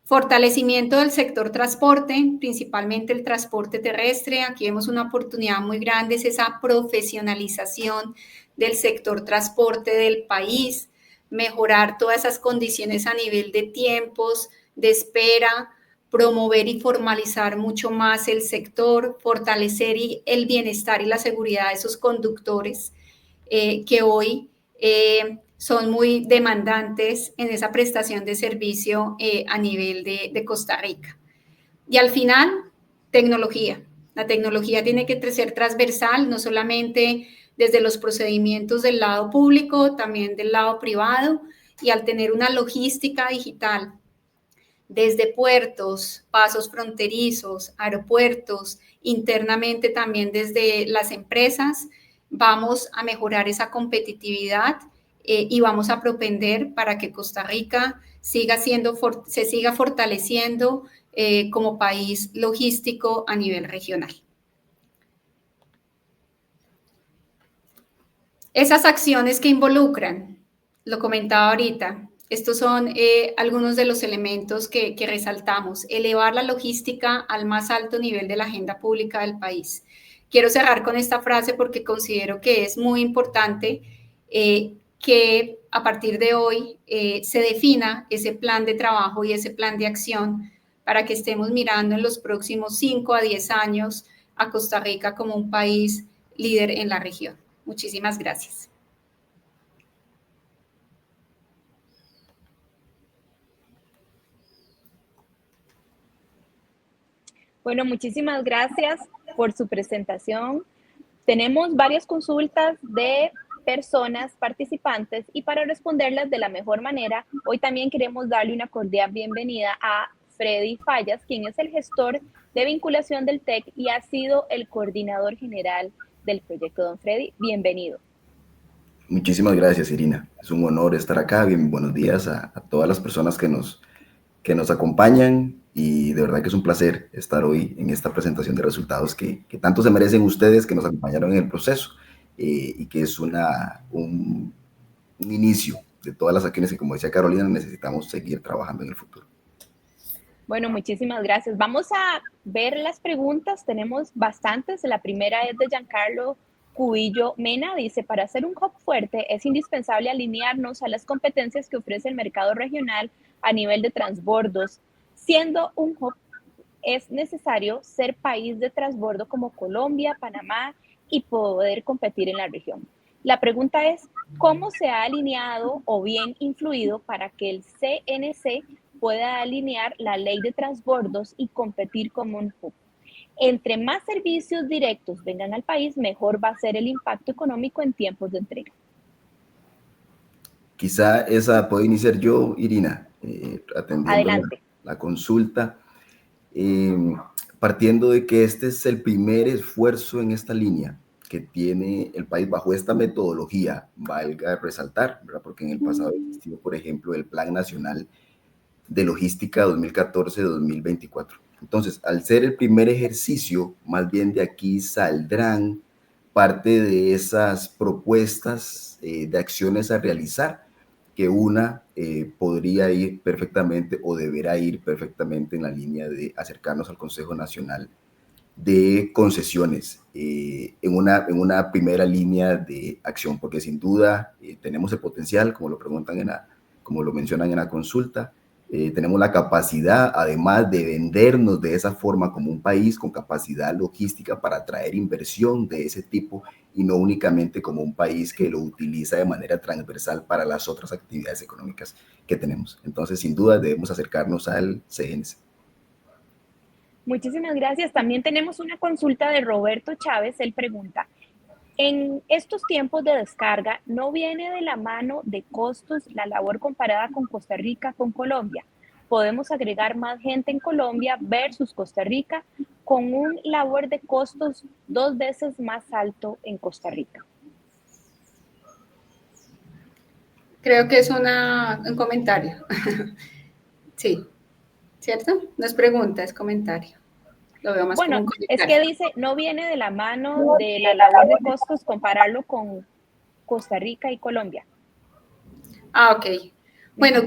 Fortalecimiento del sector transporte, principalmente el transporte terrestre. Aquí vemos una oportunidad muy grande, es esa profesionalización del sector transporte del país, mejorar todas esas condiciones a nivel de tiempos, de espera, promover y formalizar mucho más el sector, fortalecer el bienestar y la seguridad de esos conductores que hoy son muy demandantes en esa prestación de servicio a nivel de Costa Rica. Y al final, tecnología. La tecnología tiene que ser transversal, no solamente desde los procedimientos del lado público, también del lado privado, y al tener una logística digital desde puertos, pasos fronterizos, aeropuertos, internamente también desde las empresas, vamos a mejorar esa competitividad y vamos a propender para que Costa Rica se siga fortaleciendo como país logístico a nivel regional. Esas acciones que involucran, lo comentaba ahorita, estos son algunos de los elementos que resaltamos. Elevar la logística al más alto nivel de la agenda pública del país. Quiero cerrar con esta frase porque considero que es muy importante que a partir de hoy se defina ese plan de trabajo y ese plan de acción para que estemos mirando en los próximos 5 a 10 años a Costa Rica como un país líder en la región. Muchísimas gracias. Bueno, muchísimas gracias por su presentación. Tenemos varias consultas de personas participantes y para responderlas de la mejor manera, hoy también queremos darle una cordial bienvenida a Freddy Fallas, quien es el gestor de vinculación del TEC y ha sido el coordinador general del proyecto. Don Freddy, bienvenido. Muchísimas gracias, Irina. Es un honor estar acá. Bien, buenos días a todas las personas que nos acompañan y de verdad que es un placer estar hoy en esta presentación de resultados que tanto se merecen ustedes que nos acompañaron en el proceso y que es un inicio de todas las acciones que, como decía Carolina, necesitamos seguir trabajando en el futuro. Bueno, muchísimas gracias. Vamos a ver las preguntas. Tenemos bastantes. La primera es de Giancarlo Cubillo Mena. Dice, para ser un hub fuerte es indispensable alinearnos a las competencias que ofrece el mercado regional a nivel de transbordos. Siendo un hub, es necesario ser país de transbordo como Colombia, Panamá y poder competir en la región. La pregunta es, ¿cómo se ha alineado o bien influido para que el CNC pueda alinear la ley de transbordos y competir como un hub? Entre más servicios directos vengan al país, mejor va a ser el impacto económico en tiempos de entrega. Quizá esa puedo iniciar yo, Irina, atendiendo la consulta, partiendo de que este es el primer esfuerzo en esta línea que tiene el país bajo esta metodología, valga resaltar, ¿verdad? Porque en el pasado existió, por ejemplo, el Plan Nacional de Logística 2014-2024. Entonces, al ser el primer ejercicio, más bien de aquí saldrán parte de esas propuestas de acciones a realizar, que una podría ir perfectamente o deberá ir perfectamente en la línea de acercarnos al Consejo Nacional de Concesiones en una primera línea de acción, porque sin duda tenemos el potencial, como lo preguntan como lo mencionan en la consulta, tenemos la capacidad, además de vendernos de esa forma como un país con capacidad logística para atraer inversión de ese tipo y no únicamente como un país que lo utiliza de manera transversal para las otras actividades económicas que tenemos. Entonces, sin duda, debemos acercarnos al CNC. Muchísimas gracias. También tenemos una consulta de Roberto Chávez. Él pregunta, en estos tiempos de descarga, ¿no viene de la mano de costos la labor comparada con Costa Rica con Colombia? ¿Podemos agregar más gente en Colombia versus Costa Rica con un labor de costos 2 veces más alto en Costa Rica? Creo que es un comentario. Sí, ¿cierto? No es pregunta, es comentario. Lo veo más como un comentario. Es que dice, no viene de la mano de la labor de costos compararlo con Costa Rica y Colombia. Ah, ok. Bueno,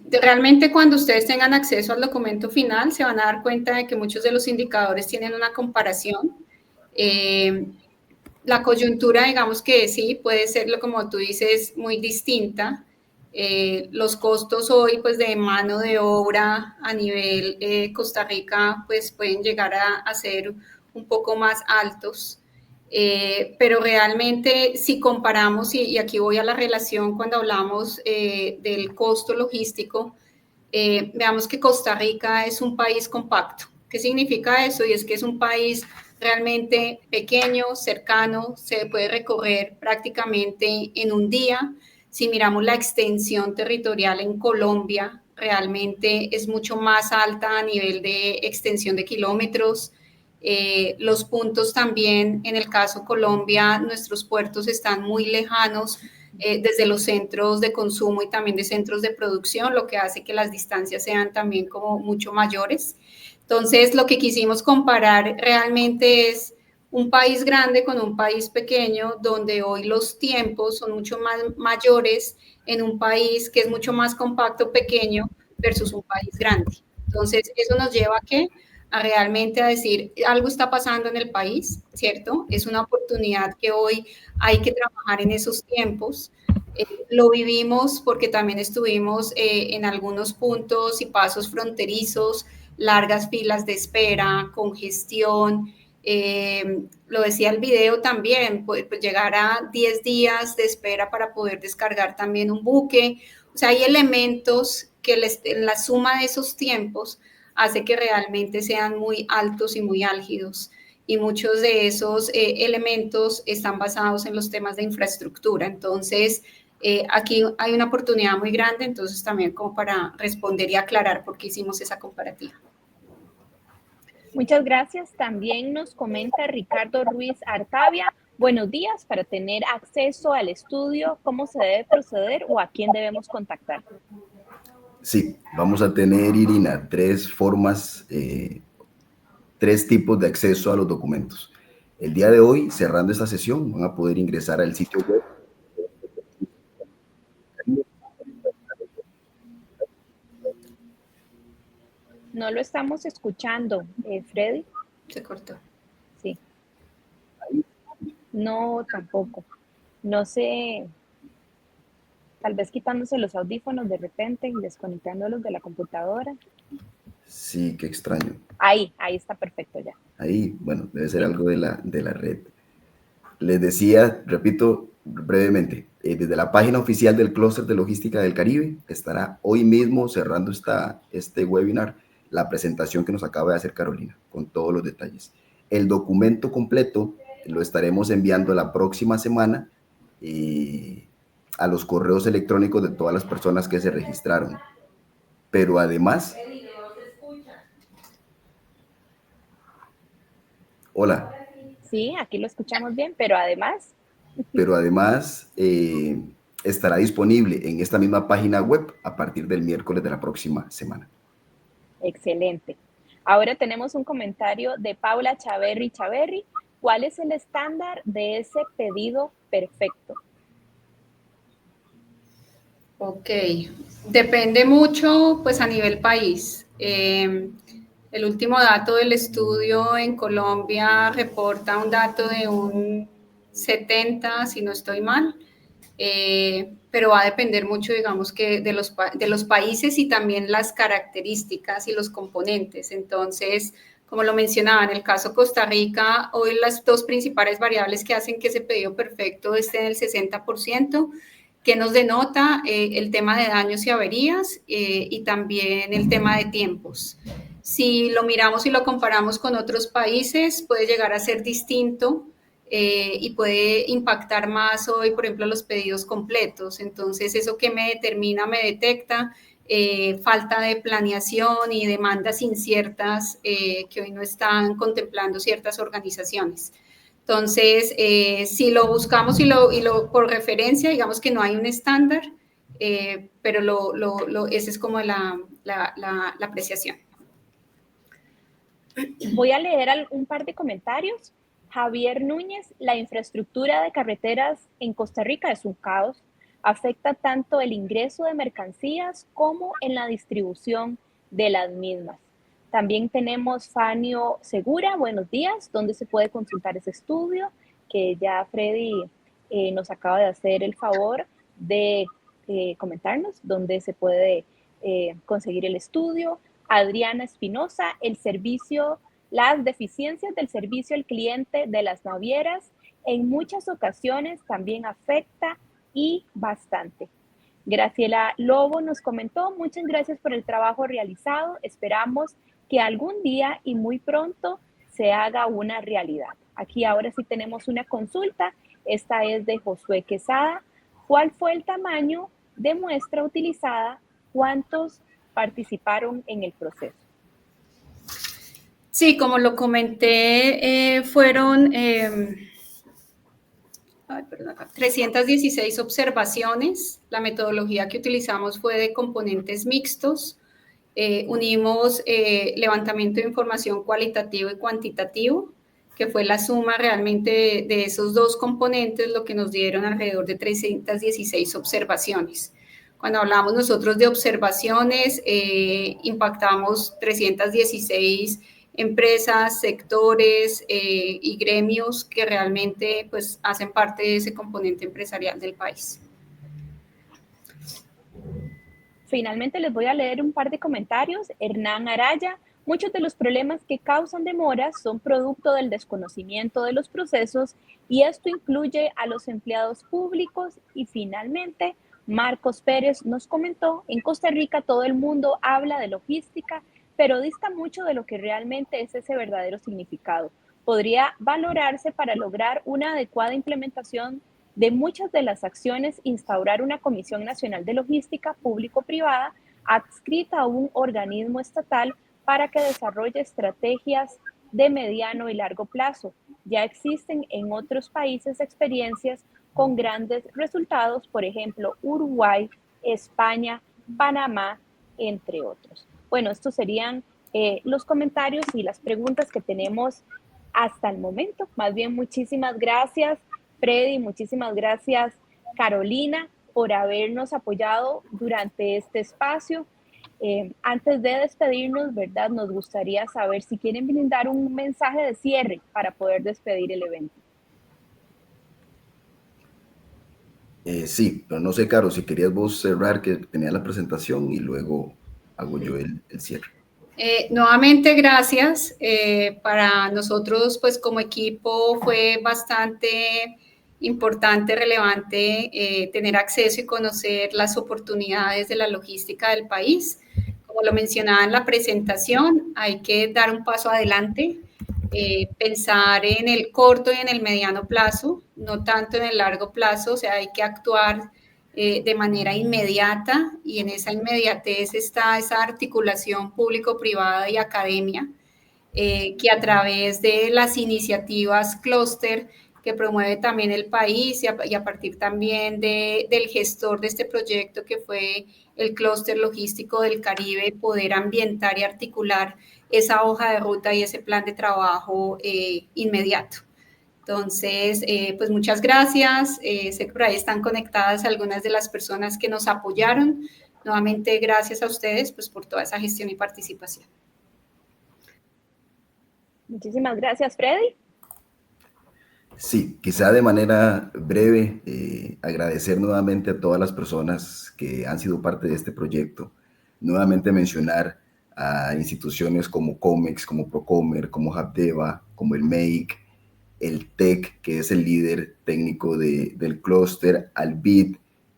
realmente cuando ustedes tengan acceso al documento final se van a dar cuenta de que muchos de los indicadores tienen una comparación. La coyuntura, digamos que sí, puede ser, como tú dices, muy distinta. Los costos hoy, pues, de mano de obra a nivel Costa Rica, pues, pueden llegar a ser un poco más altos. Pero realmente, si comparamos, y aquí voy a la relación cuando hablamos del costo logístico, veamos que Costa Rica es un país compacto. ¿Qué significa eso? Y es que es un país realmente pequeño, cercano, se puede recorrer prácticamente en un día. Si miramos la extensión territorial en Colombia, realmente es mucho más alta a nivel de extensión de kilómetros. Los puntos también, en el caso Colombia, nuestros puertos están muy lejanos desde los centros de consumo y también de centros de producción, lo que hace que las distancias sean también como mucho mayores. Entonces, lo que quisimos comparar realmente es un país grande con un país pequeño, donde hoy los tiempos son mucho más mayores en un país que es mucho más compacto, pequeño, versus un país grande. Entonces, eso nos lleva a realmente a decir, algo está pasando en el país, ¿cierto? Es una oportunidad que hoy hay que trabajar en esos tiempos. Lo vivimos porque también estuvimos en algunos puntos y pasos fronterizos, largas filas de espera, congestión. Lo decía el video también, pues llegar a 10 días de espera para poder descargar también un buque. O sea, hay elementos que en la suma de esos tiempos hace que realmente sean muy altos y muy álgidos. Y muchos de esos elementos están basados en los temas de infraestructura. Entonces, aquí hay una oportunidad muy grande, entonces también como para responder y aclarar por qué hicimos esa comparativa. Muchas gracias. También nos comenta Ricardo Ruiz Artavia. Buenos días. Para tener acceso al estudio, ¿cómo se debe proceder o a quién debemos contactar? Sí, vamos a tener, Irina, tres tipos de acceso a los documentos. El día de hoy, cerrando esta sesión, van a poder ingresar al sitio web. No lo estamos escuchando, Freddy. Se cortó. Sí. No, tampoco. No sé, tal vez quitándose los audífonos de repente y desconectándolos de la computadora. Sí, qué extraño. Ahí está perfecto ya. Ahí, bueno, debe ser algo de la red. Les decía, repito brevemente, desde la página oficial del Clúster de Logística del Caribe estará hoy mismo cerrando este webinar la presentación que nos acaba de hacer Carolina, con todos los detalles. El documento completo lo estaremos enviando la próxima semana a los correos electrónicos de todas las personas que se registraron. Pero además... Hola. Sí, aquí lo escuchamos bien, pero además... estará disponible en esta misma página web a partir del miércoles de la próxima semana. Excelente. Ahora tenemos un comentario de Paula Chaverri. ¿Cuál es el estándar de ese pedido perfecto? Ok, depende mucho, pues a nivel país. El último dato del estudio en Colombia reporta un dato de un 70, si no estoy mal, pero va a depender mucho, digamos, que de los países y también las características y los componentes. Entonces, como lo mencionaba, en el caso Costa Rica, hoy las dos principales variables que hacen que ese pedido perfecto esté en el 60%, que nos denota el tema de daños y averías y también el tema de tiempos. Si lo miramos y lo comparamos con otros países, puede llegar a ser distinto y puede impactar más hoy, por ejemplo, los pedidos completos. Entonces, ¿eso qué me determina? Me detecta falta de planeación y demandas inciertas que hoy no están contemplando ciertas organizaciones. Entonces, si lo buscamos y por referencia, digamos que no hay un estándar, pero esa es como la apreciación. Voy a leer un par de comentarios. Javier Núñez, la infraestructura de carreteras en Costa Rica es un caos. Afecta tanto el ingreso de mercancías como en la distribución de las mismas. También tenemos Fanio Segura, buenos días, donde se puede consultar ese estudio que ya Freddy nos acaba de hacer el favor de comentarnos, donde se puede conseguir el estudio. Adriana Espinosa, las deficiencias del servicio al cliente de las navieras en muchas ocasiones también afecta y bastante. Graciela Lobo nos comentó, muchas gracias por el trabajo realizado, esperamos que algún día y muy pronto se haga una realidad. Aquí ahora sí tenemos una consulta, esta es de Josué Quesada. ¿Cuál fue el tamaño de muestra utilizada? ¿Cuántos participaron en el proceso? Sí, como lo comenté, fueron 316 observaciones. La metodología que utilizamos fue de componentes mixtos. Unimos levantamiento de información cualitativo y cuantitativo, que fue la suma realmente de esos dos componentes, lo que nos dieron alrededor de 316 observaciones. Cuando hablamos nosotros de observaciones, impactamos 316 empresas, sectores y gremios que realmente pues, hacen parte de ese componente empresarial del país. Finalmente les voy a leer un par de comentarios. Hernán Araya, muchos de los problemas que causan demoras son producto del desconocimiento de los procesos y esto incluye a los empleados públicos. Y finalmente, Marcos Pérez nos comentó, en Costa Rica todo el mundo habla de logística, pero dista mucho de lo que realmente es ese verdadero significado. Podría valorarse para lograr una adecuada implementación de muchas de las acciones, instaurar una Comisión Nacional de Logística Público-Privada adscrita a un organismo estatal para que desarrolle estrategias de mediano y largo plazo. Ya existen en otros países experiencias con grandes resultados, por ejemplo, Uruguay, España, Panamá, entre otros. Bueno, estos serían los comentarios y las preguntas que tenemos hasta el momento. Más bien, muchísimas gracias, Freddy, muchísimas gracias, Carolina, por habernos apoyado durante este espacio. Antes de despedirnos, ¿verdad? Nos gustaría saber si quieren brindar un mensaje de cierre para poder despedir el evento. Sí, pero no sé, Caro, si querías vos cerrar, que tenía la presentación y luego hago yo el cierre. Nuevamente, gracias. Para nosotros, pues como equipo, fue bastante importante, relevante tener acceso y conocer las oportunidades de la logística del país. Como lo mencionaba en la presentación, hay que dar un paso adelante, pensar en el corto y en el mediano plazo, no tanto en el largo plazo, o sea, hay que actuar de manera inmediata y en esa inmediatez está esa articulación público-privada y academia que a través de las iniciativas clúster que promueve también el país y a partir también del gestor de este proyecto que fue el clúster logístico del Caribe, poder ambientar y articular esa hoja de ruta y ese plan de trabajo inmediato. Entonces, pues muchas gracias. Sé que por ahí están conectadas algunas de las personas que nos apoyaron. Nuevamente, gracias a ustedes pues, por toda esa gestión y participación. Muchísimas gracias, Freddy. Sí, quizá de manera breve, agradecer nuevamente a todas las personas que han sido parte de este proyecto. Nuevamente mencionar a instituciones como Comex, como Procomer, como Habdeba, como el MEIC, el TEC, que es el líder técnico del clúster, al BID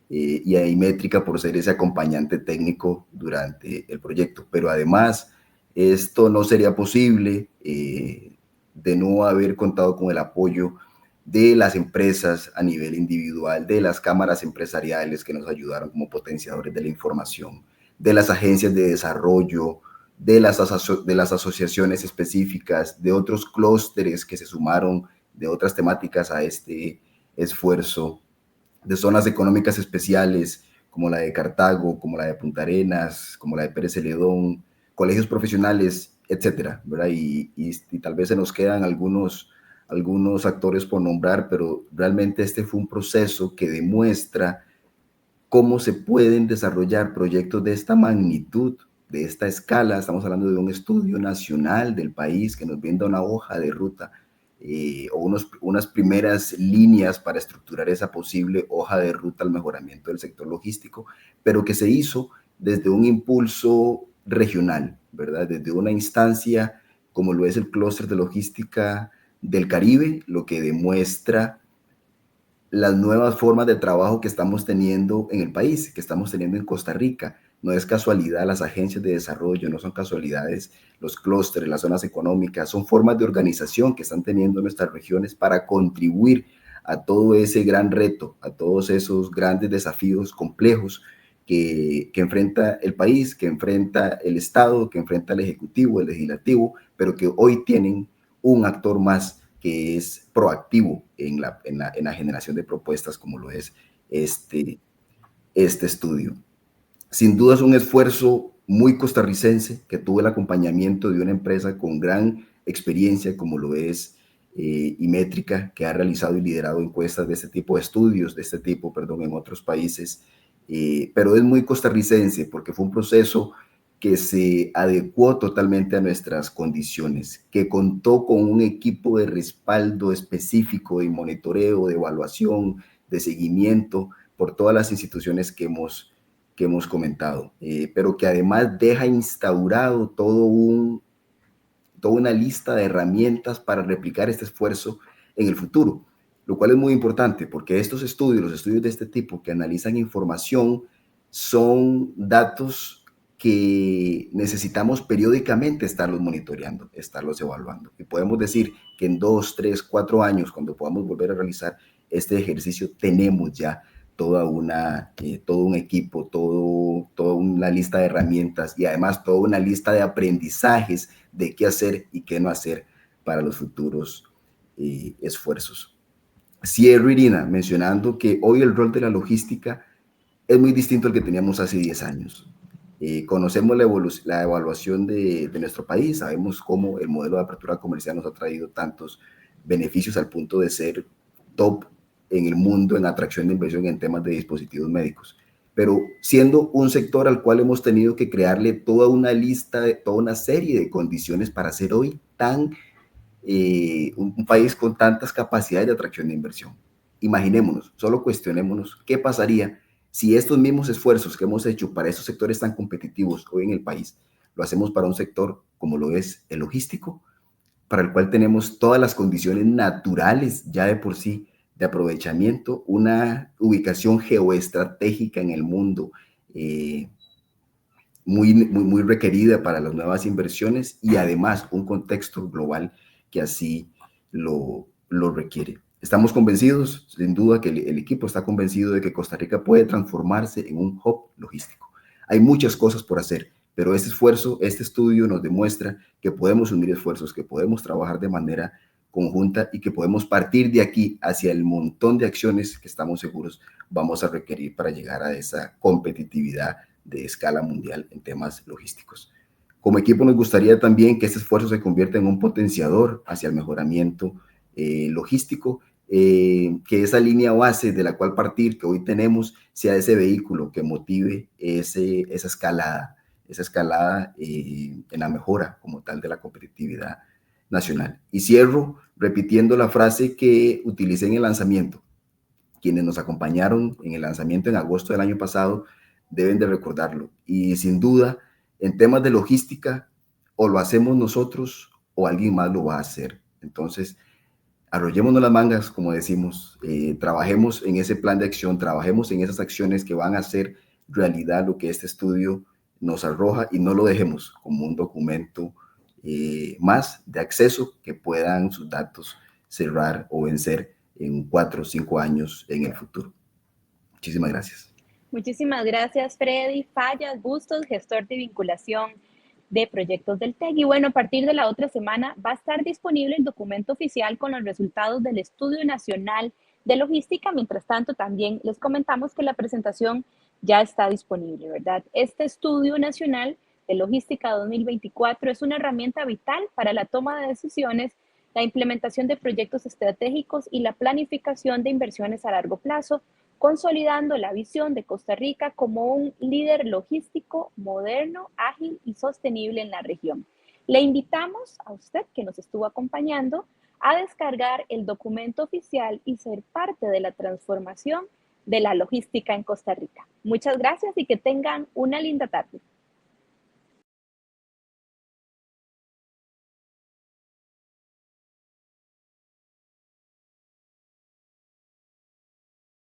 y a Imétrica por ser ese acompañante técnico durante el proyecto. Pero además, esto no sería posible de no haber contado con el apoyo de las empresas a nivel individual, de las cámaras empresariales que nos ayudaron como potenciadores de la información, de las agencias de desarrollo, de las asociaciones específicas, de otros clústeres que se sumaron de otras temáticas a este esfuerzo, de zonas económicas especiales como la de Cartago, como la de Punta Arenas, como la de Pérez Celedón, colegios profesionales, etcétera, ¿verdad? Y tal vez se nos quedan algunos actores por nombrar, pero realmente este fue un proceso que demuestra cómo se pueden desarrollar proyectos de esta magnitud, de esta escala. Estamos hablando de un estudio nacional del país que nos brinda una hoja de ruta o unas primeras líneas para estructurar esa posible hoja de ruta al mejoramiento del sector logístico, pero que se hizo desde un impulso regional, ¿verdad? Desde una instancia como lo es el clúster de logística del Caribe, lo que demuestra las nuevas formas de trabajo que estamos teniendo en el país, que estamos teniendo en Costa Rica. No es casualidad las agencias de desarrollo, no son casualidades los clústeres, las zonas económicas, son formas de organización que están teniendo nuestras regiones para contribuir a todo ese gran reto, a todos esos grandes desafíos complejos que enfrenta el país, que enfrenta el Estado, que enfrenta el Ejecutivo, el Legislativo, pero que hoy tienen un actor más que es proactivo en la generación de propuestas como lo es este estudio. Sin duda es un esfuerzo muy costarricense que tuvo el acompañamiento de una empresa con gran experiencia como lo es Imétrica, que ha realizado y liderado encuestas de este tipo, de estudios de este tipo, perdón, en otros países, pero es muy costarricense porque fue un proceso que se adecuó totalmente a nuestras condiciones, que contó con un equipo de respaldo específico de monitoreo, de evaluación, de seguimiento por todas las instituciones que hemos comentado, pero que además deja instaurado toda una lista de herramientas para replicar este esfuerzo en el futuro, lo cual es muy importante porque estos estudios, los estudios de este tipo que analizan información, son datos que necesitamos periódicamente estarlos monitoreando, estarlos evaluando. Y podemos decir que en 2, 3, 4 años, cuando podamos volver a realizar este ejercicio, tenemos ya todo un equipo, toda una lista de herramientas y además toda una lista de aprendizajes de qué hacer y qué no hacer para los futuros esfuerzos. Cierro, Irina, mencionando que hoy el rol de la logística es muy distinto al que teníamos hace 10 años. Conocemos la evaluación de nuestro país, sabemos cómo el modelo de apertura comercial nos ha traído tantos beneficios al punto de ser top en el mundo en atracción de inversión en temas de dispositivos médicos. Pero siendo un sector al cual hemos tenido que crearle toda una lista, toda una serie de condiciones para ser hoy un país con tantas capacidades de atracción de inversión. Imaginémonos, solo cuestionémonos qué pasaría si estos mismos esfuerzos que hemos hecho para esos sectores tan competitivos hoy en el país, lo hacemos para un sector como lo es el logístico, para el cual tenemos todas las condiciones naturales ya de por sí de aprovechamiento, una ubicación geoestratégica en el mundo muy requerida para las nuevas inversiones y además un contexto global que así lo requiere. Estamos convencidos, sin duda, que el equipo está convencido de que Costa Rica puede transformarse en un hub logístico. Hay muchas cosas por hacer, pero este esfuerzo, este estudio nos demuestra que podemos unir esfuerzos, que podemos trabajar de manera conjunta y que podemos partir de aquí hacia el montón de acciones que estamos seguros vamos a requerir para llegar a esa competitividad de escala mundial en temas logísticos. Como equipo nos gustaría también que este esfuerzo se convierta en un potenciador hacia el mejoramiento logístico, que esa línea base de la cual partir que hoy tenemos sea ese vehículo que motive esa escalada en la mejora como tal de la competitividad nacional. Y cierro repitiendo la frase que utilicé en el lanzamiento. Quienes nos acompañaron en el lanzamiento en agosto del año pasado deben de recordarlo. Y sin duda, en temas de logística, o lo hacemos nosotros o alguien más lo va a hacer. Entonces, arrollémonos las mangas, como decimos, trabajemos en ese plan de acción, trabajemos en esas acciones que van a hacer realidad lo que este estudio nos arroja y no lo dejemos como un documento más de acceso que puedan sus datos cerrar o vencer en 4 o 5 años en el futuro. Muchísimas gracias. Muchísimas gracias, Freddy Fallas Bustos, gestor de vinculación de proyectos del TEC. Y bueno, a partir de la otra semana va a estar disponible el documento oficial con los resultados del Estudio Nacional de Logística. Mientras tanto, también les comentamos que la presentación ya está disponible, ¿verdad? Este Estudio Nacional de Logística 2024 es una herramienta vital para la toma de decisiones, la implementación de proyectos estratégicos y la planificación de inversiones a largo plazo, consolidando la visión de Costa Rica como un líder logístico moderno, ágil y sostenible en la región. Le invitamos a usted que nos estuvo acompañando a descargar el documento oficial y ser parte de la transformación de la logística en Costa Rica. Muchas gracias y que tengan una linda tarde.